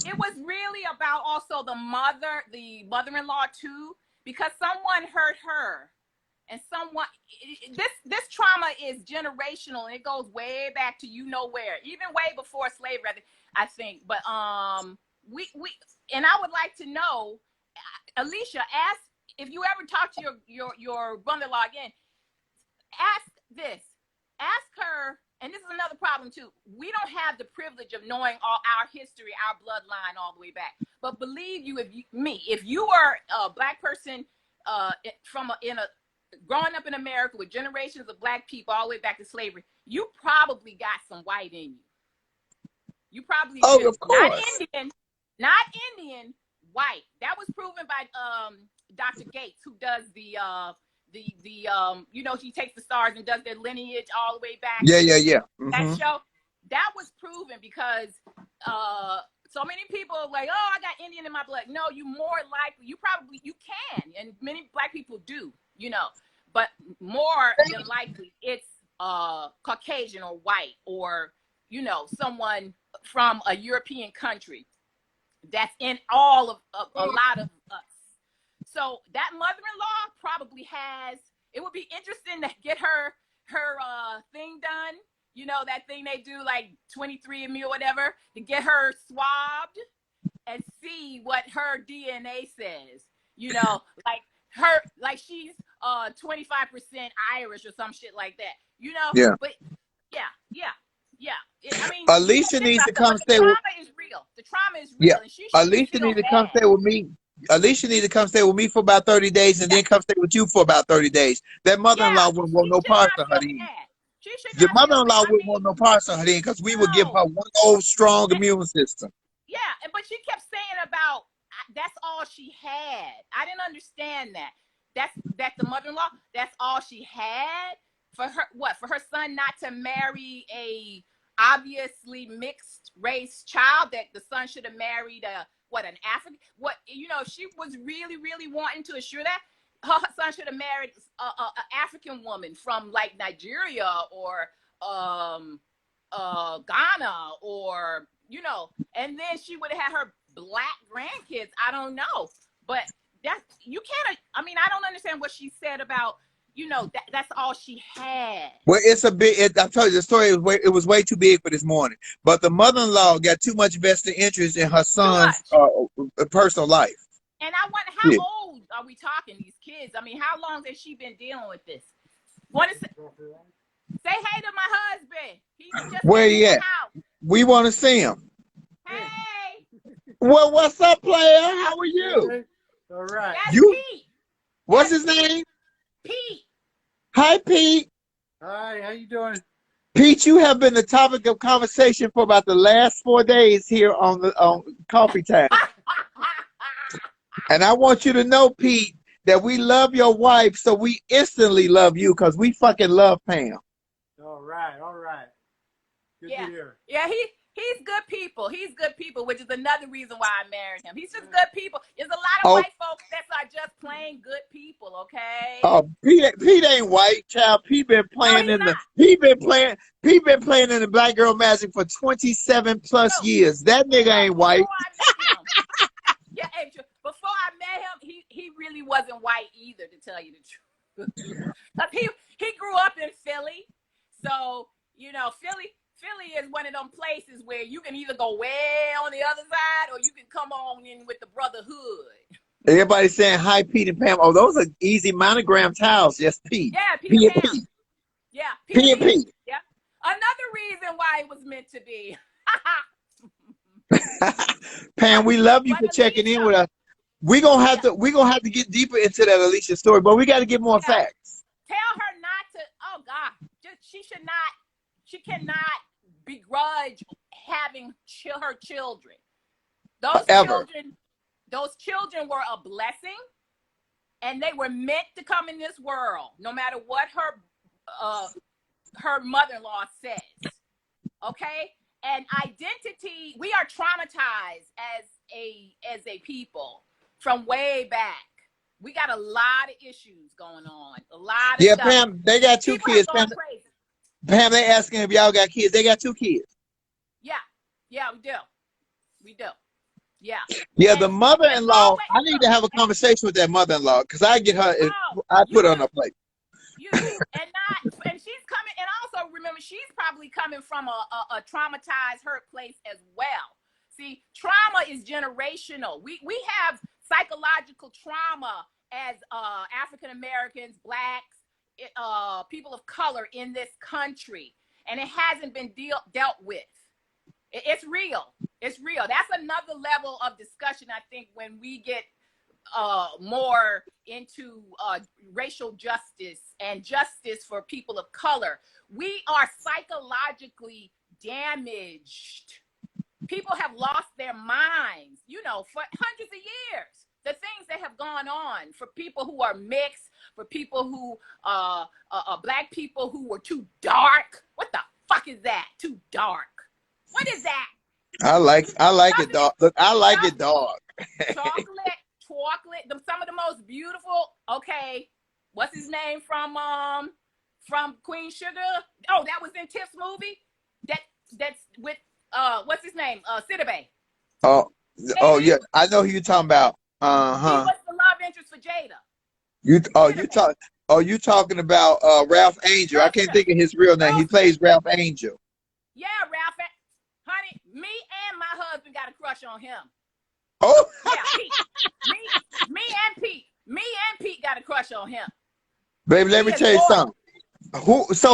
it was really about also the mother-in-law too, because someone hurt her, and this trauma is generational, and it goes way back to where, even way before slavery, I think. But we and I would like to know, Alicia, ask if you ever talk to your brother-in-law again. Ask her. And this is another problem too. We don't have the privilege of knowing all our history, our bloodline all the way back. But believe you, if you are a black person growing up in America with generations of black people all the way back to slavery, you probably got some white in you. You probably do. Of course. Not Indian, white. That was proven by Dr. Gates, who does she takes the stars and does their lineage all the way back. Yeah. Mm-hmm. That show, that was proven because so many people are like, oh, I got Indian in my blood. No, you more likely, you can, and many black people do, but more than likely it's Caucasian or white or, someone from a European country that's in all of a lot of us. So that mother-in-law probably has. It would be interesting to get her thing done. That thing they do like 23andMe or whatever, to get her swabbed and see what her DNA says. Like she's 25% Irish or some shit like that. You know? Yeah. But yeah. I mean, Alicia needs to come stay with. trauma is real. The trauma is real, Yeah. and she shouldn't Alicia feel need to come bad. stay with me. Alicia need to come stay with me for about 30 days and then come stay with you for about 30 days. That mother-in-law wouldn't want She no should parts not of her feel then. bad. She should The not feel bad. mother-in-law I wouldn't mean, want no parts of her then because we would give her no. one old strong immune system. Yeah, but she kept saying about that's all she had. I didn't understand that. That's the mother-in-law. That's all she had for her. What, for her son not to marry a obviously mixed race child? That the son should have married an African? What, she was really wanting to assure that her son should have married a African woman from like Nigeria or Ghana or and then she would have had her black grandkids. I don't know, but that's, you can't. I mean, I don't understand what she said about that's all she had. Well, it's a big. I told you the story. It was way too big for this morning. But the mother-in-law got too much vested interest in her son's personal life. And I wonder, how old are we talking? These kids. I mean, how long has she been dealing with this? What is it? Say hey to my husband. He just Where he in the at? house. We want to see him. Hey. Well, what's up, player? How are you? All right. That's Pete. What's his name? Pete. Hi, Pete. Hi, how you doing? Pete, you have been the topic of conversation for about the last 4 days here on Coffee Time. And I want you to know, Pete, that we love your wife, so we instantly love you because we fucking love Pam. All right. Good to hear. Yeah, he's good people. He's good people, which is another reason why I married him. He's just good people. There's a lot of white folks that are just plain good people, okay? Oh, Pete ain't white, child. Pete been playing in the Black Girl Magic for 27 plus years. That nigga ain't white. Before I met him, he really wasn't white either, to tell you the truth. he grew up in Philly, so Philly is one of them places where you can either go way on the other side or you can come on in with the brotherhood. Everybody's saying hi, Pete and Pam. Oh, those are easy monogram towels. Yes, Pete. Yeah, Pete and Pam. Pete. Yeah, Pete and Pete. Yeah. Another reason why it was meant to be. Pam, we love you for checking in with us. We're gonna have to get deeper into that Alicia story, but we got to get more facts. Tell her not to. Oh God, she cannot begrudge having her children. Those children were a blessing, and they were meant to come in this world, no matter what her mother-in-law says. Okay, and identity. We are traumatized as a people from way back. We got a lot of issues going on. A lot of stuff. Pam, they got two kids. Pam, they asking if y'all got kids. They got 2 kids. Yeah, we do. Yeah. Yeah, the mother-in-law. I need to have a conversation with that mother-in-law because I get her. I put her on a plate. And she's coming. And also remember, she's probably coming from a traumatized, hurt place as well. See, trauma is generational. We have psychological trauma as African Americans, Blacks, people of color in this country, and it hasn't been dealt with. It's real. It's real. That's another level of discussion, I think, when we get more into racial justice and justice for people of color. We are psychologically damaged. People have lost their minds, for hundreds of years. The things that have gone on for people who are mixed, for people who Black people who were too dark. What the fuck is that? Too dark. What is that? I like it, dog. Look, I like it, dog. Chocolate. Some of the most beautiful. Okay, what's his name from Queen Sugar? Oh, that was in Tiff's movie. That's with what's his name? Sidibe. Oh yeah, I know who you're talking about. He was the love interest for Jada. You talking about Ralph Angel? I can't think of his real name. He plays Ralph Angel. Yeah, Ralph. Honey, me and my husband got a crush on him. Oh. Yeah, Pete. Me and Pete got a crush on him. Baby, let He me is tell you loyal. something.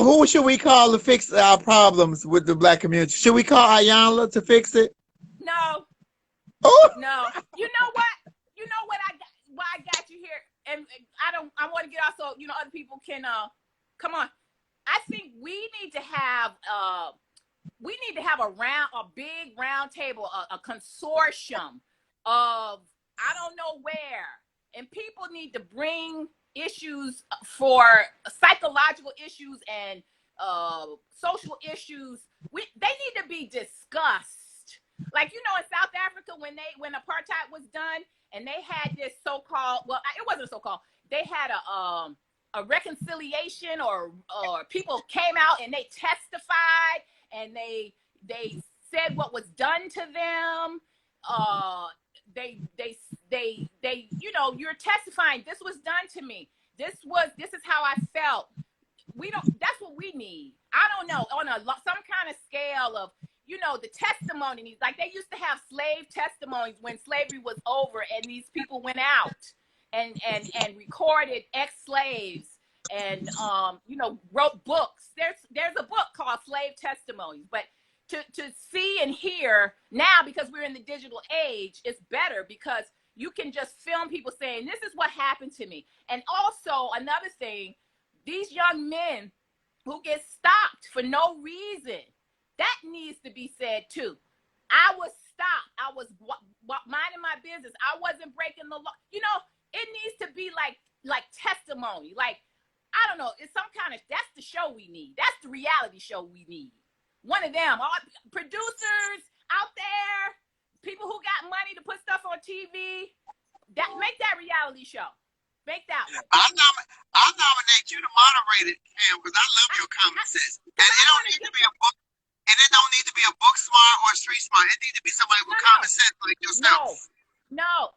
Who should we call to fix our problems with the black community? Should we call Ayanla to fix it? No, Oh, no. You know what? You know what I got? Why I got you here? And I don't. I want to get off so other people can come on. I think we need to have a big round table, a consortium of I don't know where, and people need to bring issues for psychological issues and social issues. They need to be discussed. Like in South Africa when apartheid was done, and they had this so-called, well, it wasn't so-called. They had a reconciliation, or people came out and they testified and they said what was done to them. They you're testifying, this was done to me, this is how I felt. That's what we need. I don't know, on some kind of scale of the testimonies, like they used to have slave testimonies when slavery was over, and these people went out and recorded ex-slaves and wrote books. There's a book called Slave Testimonies, but to see and hear now, because we're in the digital age, it's better because you can just film people saying, this is what happened to me. And also another thing, these young men who get stopped for no reason, that needs to be said too. I was stopped. I was minding my business. I wasn't breaking the law. It needs to be like testimony. Like, I don't know. It's some kind of, that's the show we need. That's the reality show we need. One of them. All producers out there, people who got money to put stuff on TV, make that reality show. Make that one. I'll nominate you to moderate it, Cam, because I love your common sense. And it don't need to be a book. And it don't need to be a book smart or street smart. It needs to be somebody with common sense like yourself. No.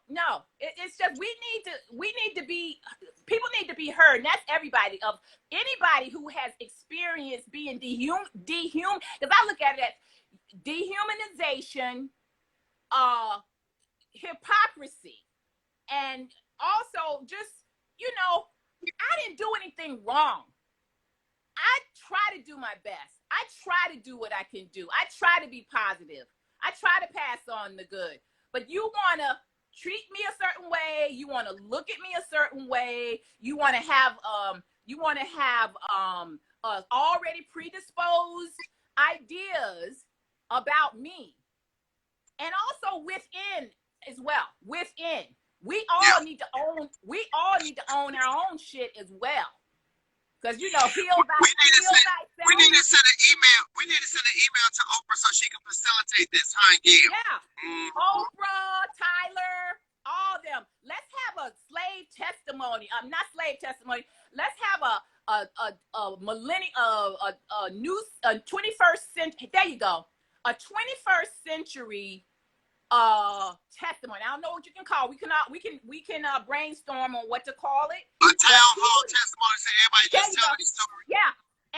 It's just we need to be, people need to be heard. And that's everybody, of anybody who has experienced being dehuman. Because I look at it as dehumanization, hypocrisy, and also just I didn't do anything wrong. I try to do my best. I try to do what I can do. I try to be positive. I try to pass on the good. But you want to treat me a certain way. You want to look at me a certain way. You want to have already predisposed ideas about me. And also within as well. Within. We all need to own our own shit as well. Because heal thyself. We need to send an email. We need to send an email to Oprah so she can facilitate this, huh, Gail? Yeah. Oprah, Tyler, all of them. Let's have a slave testimony. Not slave testimony. Let's have a millennium, a new 21st century. There you go. A 21st century testimony. I don't know what you can call. We can brainstorm on what to call it. A town hall testimony, so everybody just tell the story. Yeah,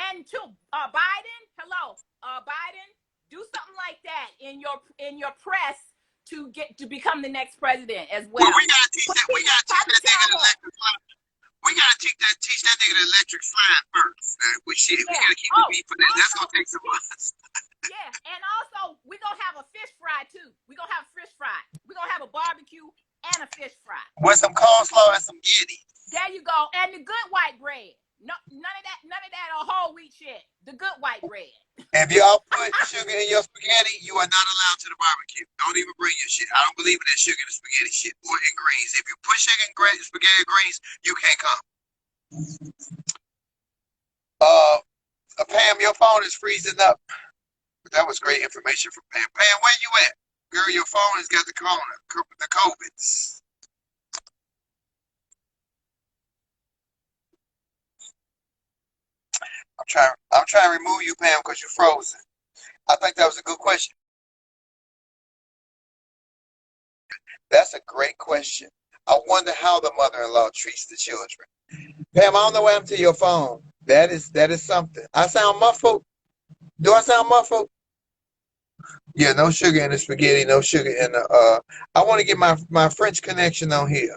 and to Biden, Biden, do something like that in your press to become the next president as well. We gotta teach that. We gotta teach that nigga the electric slide. We gotta teach that nigga the electric slide first. We gotta keep the beat for that. That's gonna take some months. Yeah, and also we're gonna have a fish fry too. We're gonna have fish fry. We're gonna have a barbecue and a fish fry with some coleslaw and some guineas. There you go, and the good white bread. No, none of that whole wheat shit. The good white bread. If y'all put sugar in your spaghetti, you are not allowed to the barbecue. Don't even bring your shit. I don't believe in that sugar and spaghetti shit or in greens. If you put sugar in spaghetti and greens, you can't come. Pam, your phone is freezing up. That was great information from Pam. Pam, where you at? Girl, your phone has got the COVIDs. I'm trying to remove you, Pam, because you're frozen. I think that was a good question. That's a great question. I wonder how the mother-in-law treats the children. Pam, I don't know what happened to your phone. That is something. I sound muffled. Do I sound muffled? Yeah, no sugar in the spaghetti, no sugar in the I want to get my French connection on here.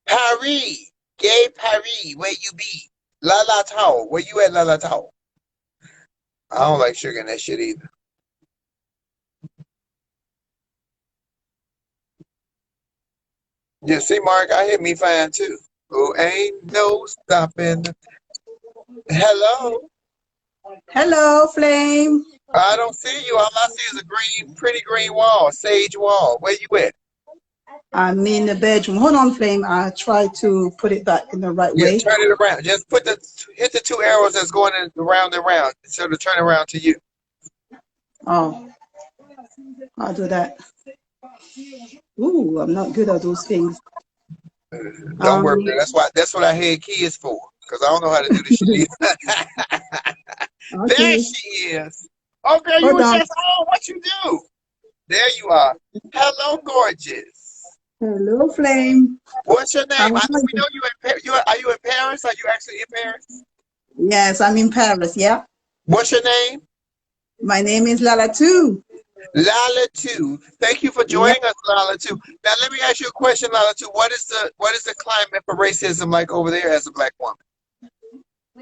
Paris, gay Paris, where you be? La La Tao, where you at, La La Tao? I don't like sugar in that shit either. Yeah, see, Mark, I hit me fine too. Oh, ain't no stopping. Hello. Hello, Flame. I don't see you. All I see is a green, pretty green wall, sage wall. Where you at? I'm in the bedroom. Hold on, Flame. I try to put it back in the right Yeah, way. turn it around. Just hit the two arrows that's going in around and round instead of turn around to you. Oh, I'll do that. Ooh, I'm not good at those things. Don't worry, Um, man. That's what I had kids for. Because I don't know how to do this shit either. There okay. she is. Oh, girl, you Hold was on. just on. What you do? There you are. Hello, gorgeous. Hello, Flame. What's your How name? are I know we you? know you in Paris. Are you in Paris? Are you actually in Paris? Yes, I'm in Paris. Yeah. What's your name? My name is Lala too. Lala 2. Thank you for Yeah. joining us, Lala 2. Now let me ask you a question, Lala 2. What is the climate for racism like over there as a black woman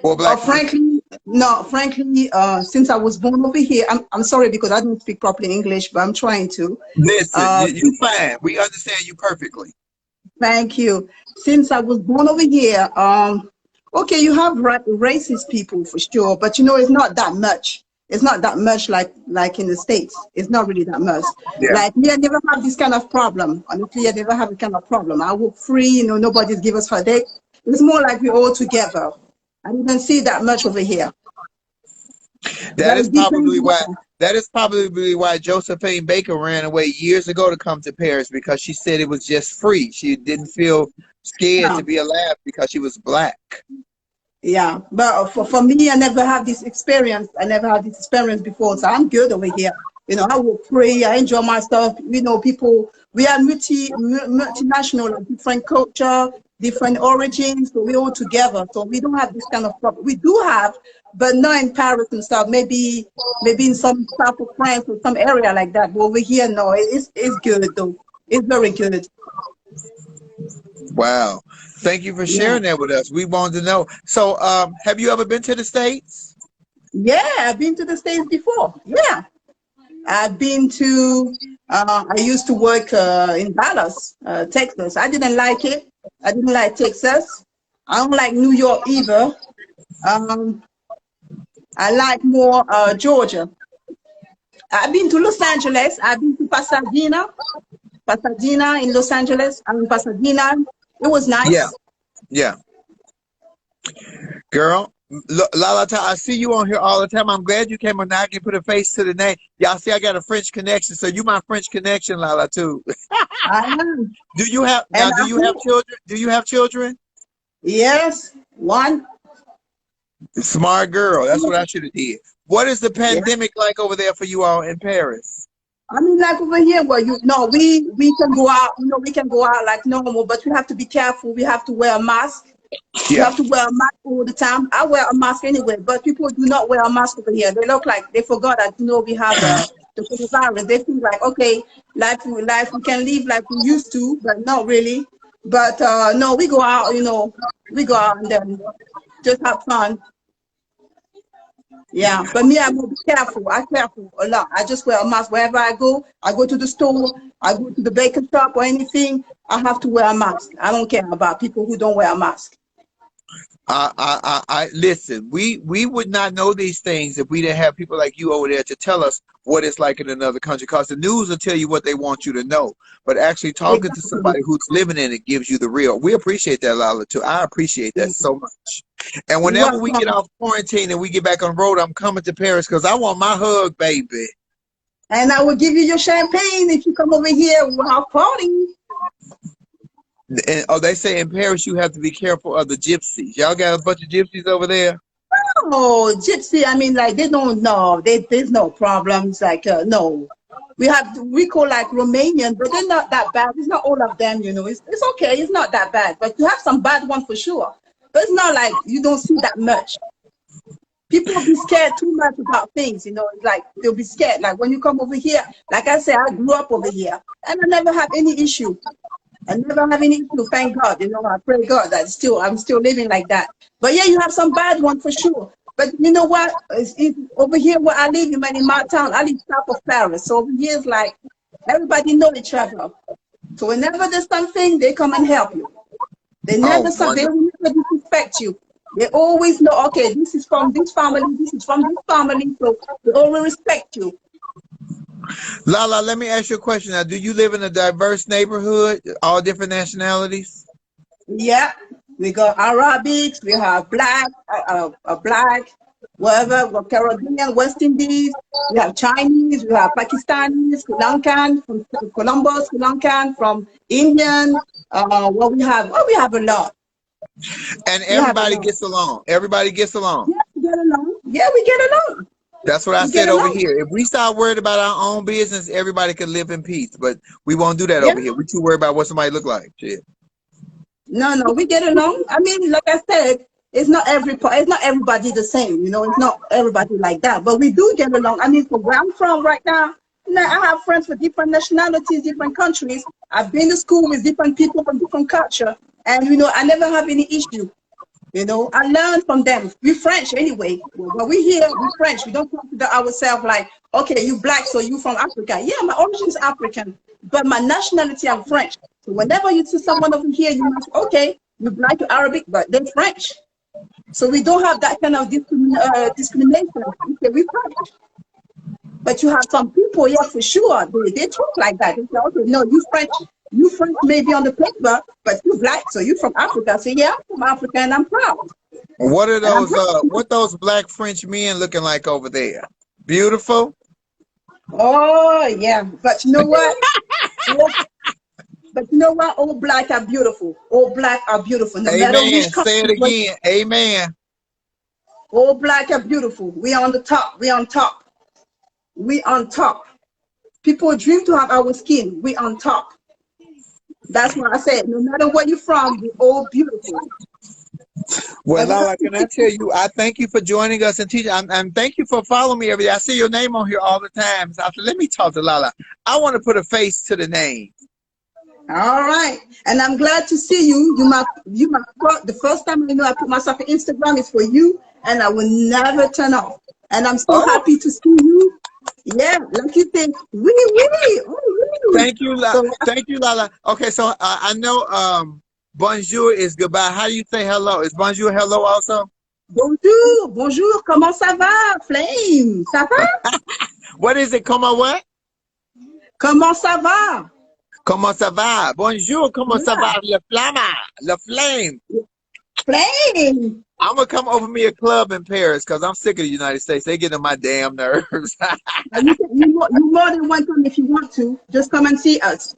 or a black person? Frankly, no, frankly, since I was born over here, I'm sorry because I don't speak properly English, but I'm trying to. Listen, Uh, you fine. We understand you perfectly. Thank you. Since I was born over here, okay, you have racist people for sure, but you know, it's not that much. It's not that much like in the States. It's not really that much. Yeah. Like me, I never have this kind of problem. Honestly, I never have this kind of problem. I work free, you know, nobody's give us headache. It's more like we're all together. I didn't see that much over here. That But is it depends probably why where. Josephine Baker ran away years ago to come to Paris because she said it was just free. She didn't feel scared to Yeah. be alive because she was black. Yeah, but for me, I never have this experience. I never had this experience before, so I'm good over here. You know, I will pray. I enjoy myself. You know, people. We are multinational, like different culture, different origins, so we're all together. So we don't have this kind of problem. We do have, but not in Paris and stuff. Maybe in some south of France or some area like that. But over here, no, it's good though. It's very good. Wow. Thank you for Yeah. sharing that with us. We wanted to know. So, have you ever been to the States? Yeah, I've been to the States before. Yeah. I've been to, I used to work in Dallas, Texas. I didn't like it. I didn't like Texas. I don't like New York either. Um, I like more Georgia. I've been to Los Angeles. I've been to Pasadena in Los Angeles. I'm in Pasadena. It was Yeah. nice. Yeah. Girl, Lala, I see you on here all the time. I'm glad you came on. Now I can put a face to the name. Y'all see I got a French connection, so you my French connection, Lala, too. I am. And Do I you have hope, children? Do you have children? yes, one. Smart girl. That's what I should have did. What is the Yeah. pandemic like over there for you all in Paris? I mean, like over here, where you no, we can go out, you know, we can go out like normal, but we have to be careful. We have to wear a mask. You Yeah. have to wear a mask all the time. I wear a mask anyway, but people do not wear a mask over here. They look like they forgot that, you know, we have the coronavirus. They think like, okay, life we can live like we used to, but not really. But no, we go out, you know, we go out and then just have fun. Yeah, but me, I'm gonna be careful. I'm careful a lot. I just wear a mask wherever I go. I go to the store, I go to the baker shop or anything. I have to wear a mask. I don't care about people who don't wear a mask. Listen. We would not know these things if we didn't have people like you over there to tell us what it's like in another country. Because the news will tell you what they want you to know, but actually talking to Exactly. somebody who's living in it gives you the real. We appreciate that, Lala, too. I appreciate that so much. And You're whenever we get welcome. off quarantine and we get back on the road, I'm coming to Paris because I want my hug, baby. And I will give you your champagne if you come over here. We'll have party. And oh, they say in Paris you have to be careful of the gypsies. Y'all got a bunch of gypsies over there? Oh, gypsy. I mean, like they don't know. There's no problems. Like no, we call like Romanian, but they're not that bad. It's not all of them, you know. It's okay. It's not that bad. But you have some bad ones for sure. But it's not like you don't see that much. People be scared too much about things, you know. It's like they'll be scared. Like when you come over here, like I said, I grew up over here, and I never have any issue. I never have any issue. Thank God. You know, I pray God that I'm still living like that. But yeah, you have some bad ones for sure. But you know what? Over here where I live, in my town, I live south of Paris. So over here it's like everybody know each other. So whenever there's something, they come and help you. They Oh, they wonderful. will never disrespect you. They always know, okay, this is from this family, this is from this family, so they always respect you. Lala, let me ask you a question now. Do you live in a diverse neighborhood, all different nationalities? Yeah, we got Arabics, we have black, whatever, we got Caribbean, West Indies, we have Chinese, we have Pakistanis, Sri Lankan, from Columbus, Sri Lankan, from Indian. We have a lot. And We have a everybody lot. gets along. Everybody gets along. Yeah, we get along. Yeah, we get along. That's what I We get said over along. here. If we start worried about our own business, everybody can live in peace. But we won't do that Yeah. over here. We too worried about what somebody look like. Shit. No, we get along. I mean, like I said, it's not everybody the same, you know, it's not everybody like that, but we do get along. I mean, from where I'm from right now, I have friends from different nationalities, different countries. I've been to school with different people from different culture, and you know, I never have any issue. You know, I learned from them. We French anyway. When we here, we French. We don't consider ourselves like, okay, you black, so you from Africa. Yeah, my origin is African, but my nationality, I'm French. So whenever you see someone over here, you must, okay, you black, you Arabic, but they're French. So we don't have that kind of discrimination. We say we French. But you have some people, yeah, for sure, they talk like that. They say, okay, no, you French maybe on the paper, but you black, so you from Africa. So yeah, I'm from Africa and I'm proud. What are And I'm those proud. what those black French men looking like over there? Beautiful? Oh yeah, but you know what? But you know what? All black are beautiful. All black are beautiful. No matter Amen. which Say it country, again. Amen. all black are beautiful. We are on the top. We on top. We on top. People dream to have our skin. We on top. That's why I said, no matter where you're from, we all beautiful. Well, And we have Lala, to can I keep. tell you, I thank you for joining us and teaching. And thank you for following me every day. I see your name on here all the time. So I said, let me talk to Lala. I want to put a face to the name. All right, and I'm glad to see you. The first time I put myself on Instagram is for you, and I will never turn off. And I'm so Oh, happy to see you. Yeah, like you said, wee. thank you, La. So Thank you, Lala. Okay, so I know bonjour is goodbye. How do you say hello? Is bonjour hello also? bonjour, comment ça va, Flame? Ça va? What is it? Comment what? Comment ça va? Comment ça va? Bonjour, comment ça Yeah, va? Le flamme, le flame. Flame. I'm gonna come over me a club in Paris because I'm sick of the United States. They get on my damn nerves. You more than welcome if you want to. Just come and see us.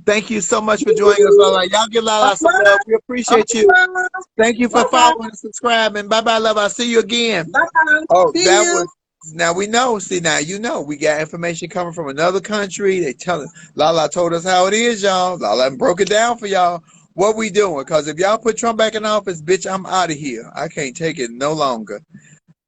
Thank you so much for joining us, Lala. Y'all give Au Lala some love. revoir. We Au appreciate you. revoir. Thank you for Bye bye. following and subscribing. Bye bye, love. I'll see you again. Bye bye. Oh, See that you. was now we know. See, now you know we got information coming from another country. They telling Lala told us how it is, y'all. Lala broke it down for y'all. What we doing? Because if y'all put Trump back in office, bitch, I'm out of here. I can't take it no longer.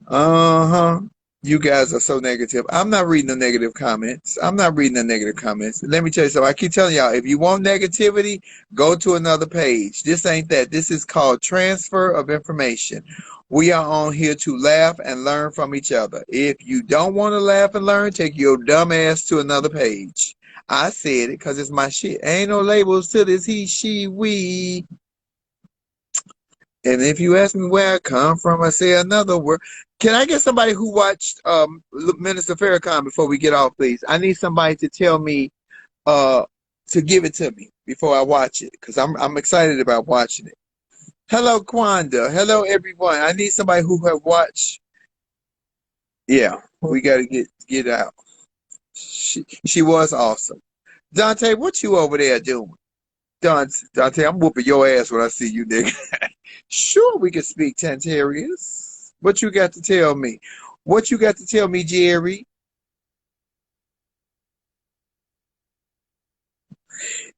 Uh-huh. You guys are so negative. I'm not reading the negative comments. I'm not reading the negative comments. Let me tell you something. I keep telling y'all, if you want negativity, go to another page. This ain't that. This is called transfer of information. We are on here to laugh and learn from each other. If you don't want to laugh and learn, take your dumb ass to another page. I said it because it's my shit. Ain't no labels to this he, she, we. And if you ask me where I come from, I say another word. Can I get somebody who watched Minister Farrakhan before we get off, please? I need somebody to tell me to give it to me before I watch it because I'm excited about watching it. Hello, Kwanda. Hello, everyone. I need somebody who have watched. Yeah, we got to get out. She was awesome. Dante, what you over there doing? Dante, I'm whooping your ass when I see you, nigga. Sure, we can speak Tantarius. What you got to tell me? What you got to tell me, Jerry?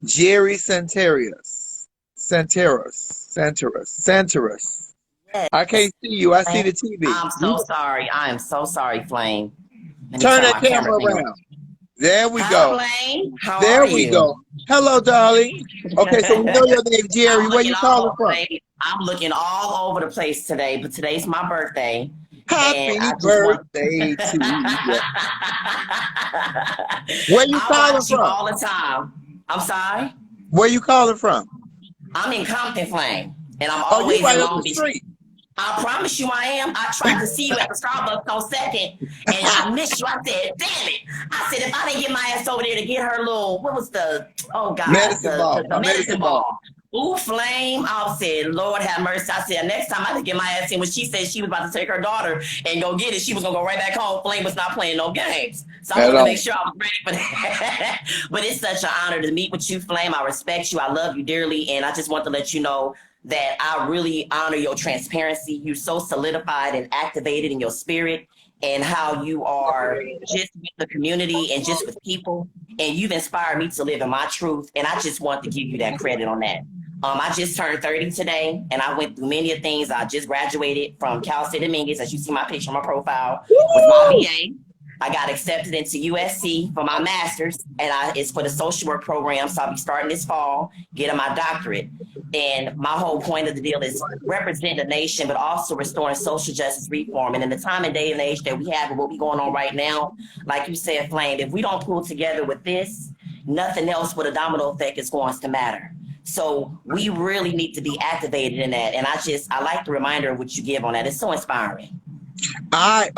Jerry Santarius. Santaris. I can't see you. I see the TV. I'm so sorry. I am so sorry, Flame. Let me Turn turn that my camera camera thing on. around. There we Hi, go. Flame. How There are we you? go. Hello, darling. Okay, so we know your name, Jerry. Where you calling from? I'm looking all over the place today, but today's my birthday. And Happy I just want birthday to you. Where you I calling watch you from? all the time. I'm sorry. Where you calling from? I'm in Compton, Flame, and I'm Oh, you always right in up Long the Beach. street. I promise you I am. I tried to see you at the Starbucks on 2nd, and I missed you. I said, damn it. I said, if I didn't get my ass over there to get her little, what was the, oh God, Medicine ball. the medicine ball. Ooh, Flame. I said, Lord have mercy. I said, next time I have to get my ass in. When she said she was about to take her daughter and go get it, she was going to go right back home. Flame was not playing no games. So I wanted to make sure I was ready for that. But it's such an honor to meet with you, Flame. I respect you. I love you dearly. And I just want to let you know that I really honor your transparency. You're so solidified and activated in your spirit and how you are just with the community and just with people. And you've inspired me to live in my truth. And I just want to give you that credit on that. I just turned 30 today, and I went through many of things. I just graduated from Cal State Dominguez, as you see my picture on my profile, with my BA. I got accepted into USC for my master's, and it's for the social work program. So I'll be starting this fall, getting my doctorate. And my whole point of the deal is represent the nation, but also restoring social justice reform. And in the time and day and age that we have and what we're going on right now, like you said, Flame, if we don't pull together with this, nothing else with a domino effect is going to matter. So we really need to be activated in that. And I like the reminder of what you give on that. It's so inspiring. I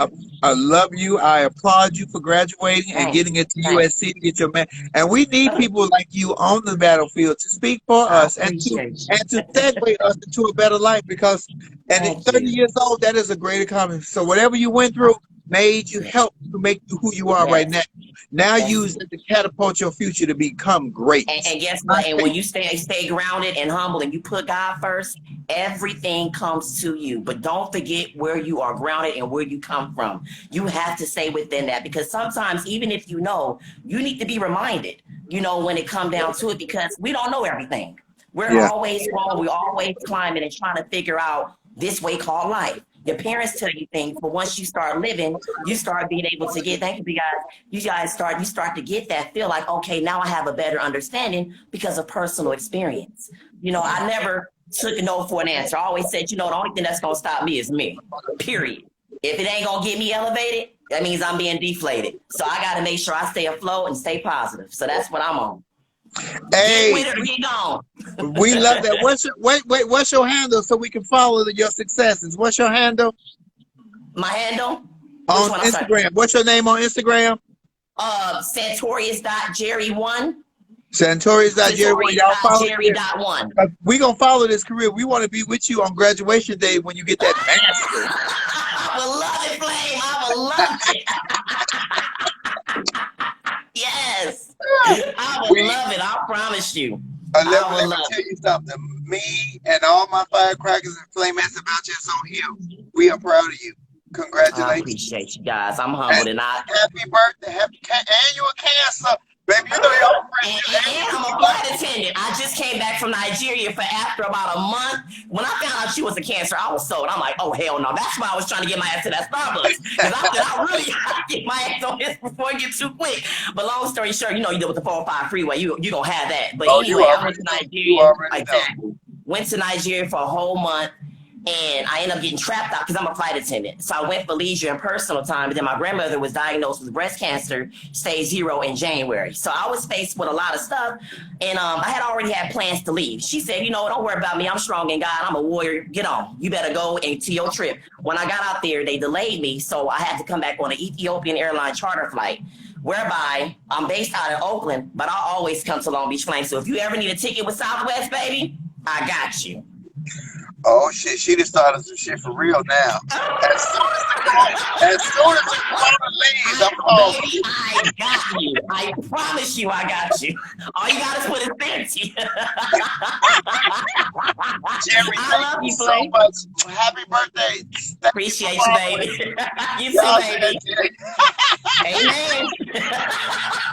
love you. I applaud you for graduating and getting into USC to get your man. And we need people like you on the battlefield to speak for us and to segue us into a better life, because at 30 years old, that is a great accomplishment. So whatever you went through made you help to make you who you are right now. Now use it to catapult your future to become great. And guess what? And when you stay grounded and humble and you put God first, everything comes to you. But don't forget where you are grounded and where you come from. You have to stay within that, because sometimes, even if you know, you need to be reminded, when it comes down to it, because we don't know everything. We're always growing. We're always climbing and trying to figure out this way called life. Your parents tell you things, but once you start living, you start being able to get, thank you guys, you start to get that feel like, okay, now I have a better understanding because of personal experience. I never took a no for an answer. I always said, the only thing that's going to stop me is me, period. If it ain't going to get me elevated, that means I'm being deflated. So I got to make sure I stay afloat and stay positive. So that's what I'm on. Hey, we love that. What's your handle so we can follow your successes? What's your handle? My handle? On Instagram. What's your name on Instagram? Santorius.Jerry1. Santorius.Jerry1. Y'all follow Jerry.1. We're going to follow this career. We want to be with you on graduation day when you get that master. I would love it, Flame. I would love it. Yes. I would love it. I promise you. Let me tell you something. Me and all my firecrackers and flame ass about you on him. We are proud of you. Congratulations. I appreciate you guys. I'm humbled and happy birthday. And you a Cancer. Baby, you know your friend. And I'm a flight attendant. I just came back from Nigeria after about a month. When I found out she was a Cancer, I was sold. I'm like, oh, hell no. That's why I was trying to get my ass to that Starbucks. Because I said, I really got to get my ass on this before it gets too quick. But long story short, you deal with the 405 freeway. You going to have that. But anyway, I went to Nigeria. Went to Nigeria for a whole month. And I ended up getting trapped out because I'm a flight attendant. So I went for leisure and personal time. But then my grandmother was diagnosed with breast cancer, stage 0 in January. So I was faced with a lot of stuff. And I had already had plans to leave. She said, don't worry about me. I'm strong in God. I'm a warrior. Get on. You better go to your trip. When I got out there, they delayed me. So I had to come back on an Ethiopian airline charter flight, whereby I'm based out in Oakland, but I always come to Long Beach Flame. So if you ever need a ticket with Southwest, baby, I got you. Oh shit, she just started some shit for real now. As soon as the corner leaves, I'm calling. Baby, I got you. I promise you I got you. All you got is put is fancy. Jerry, I love you so much. Happy birthday. Appreciate you, baby. You too, baby. Amen.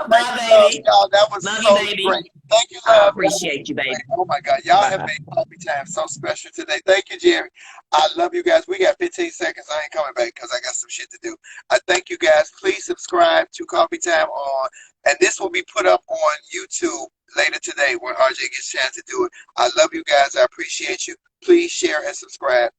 Bye, baby. Y'all, that was love so you, baby. great. Thank you, I love. appreciate you, baby. Oh my God, y'all have Bye. made coffee time so special today. Thank you, Jerry. I love you guys. We got 15 seconds. I ain't coming back because I got some shit to do. I thank you guys. Please subscribe to Coffee Time on, and this will be put up on YouTube later today when RJ gets a chance to do it. I love you guys. I appreciate you. Please share and subscribe.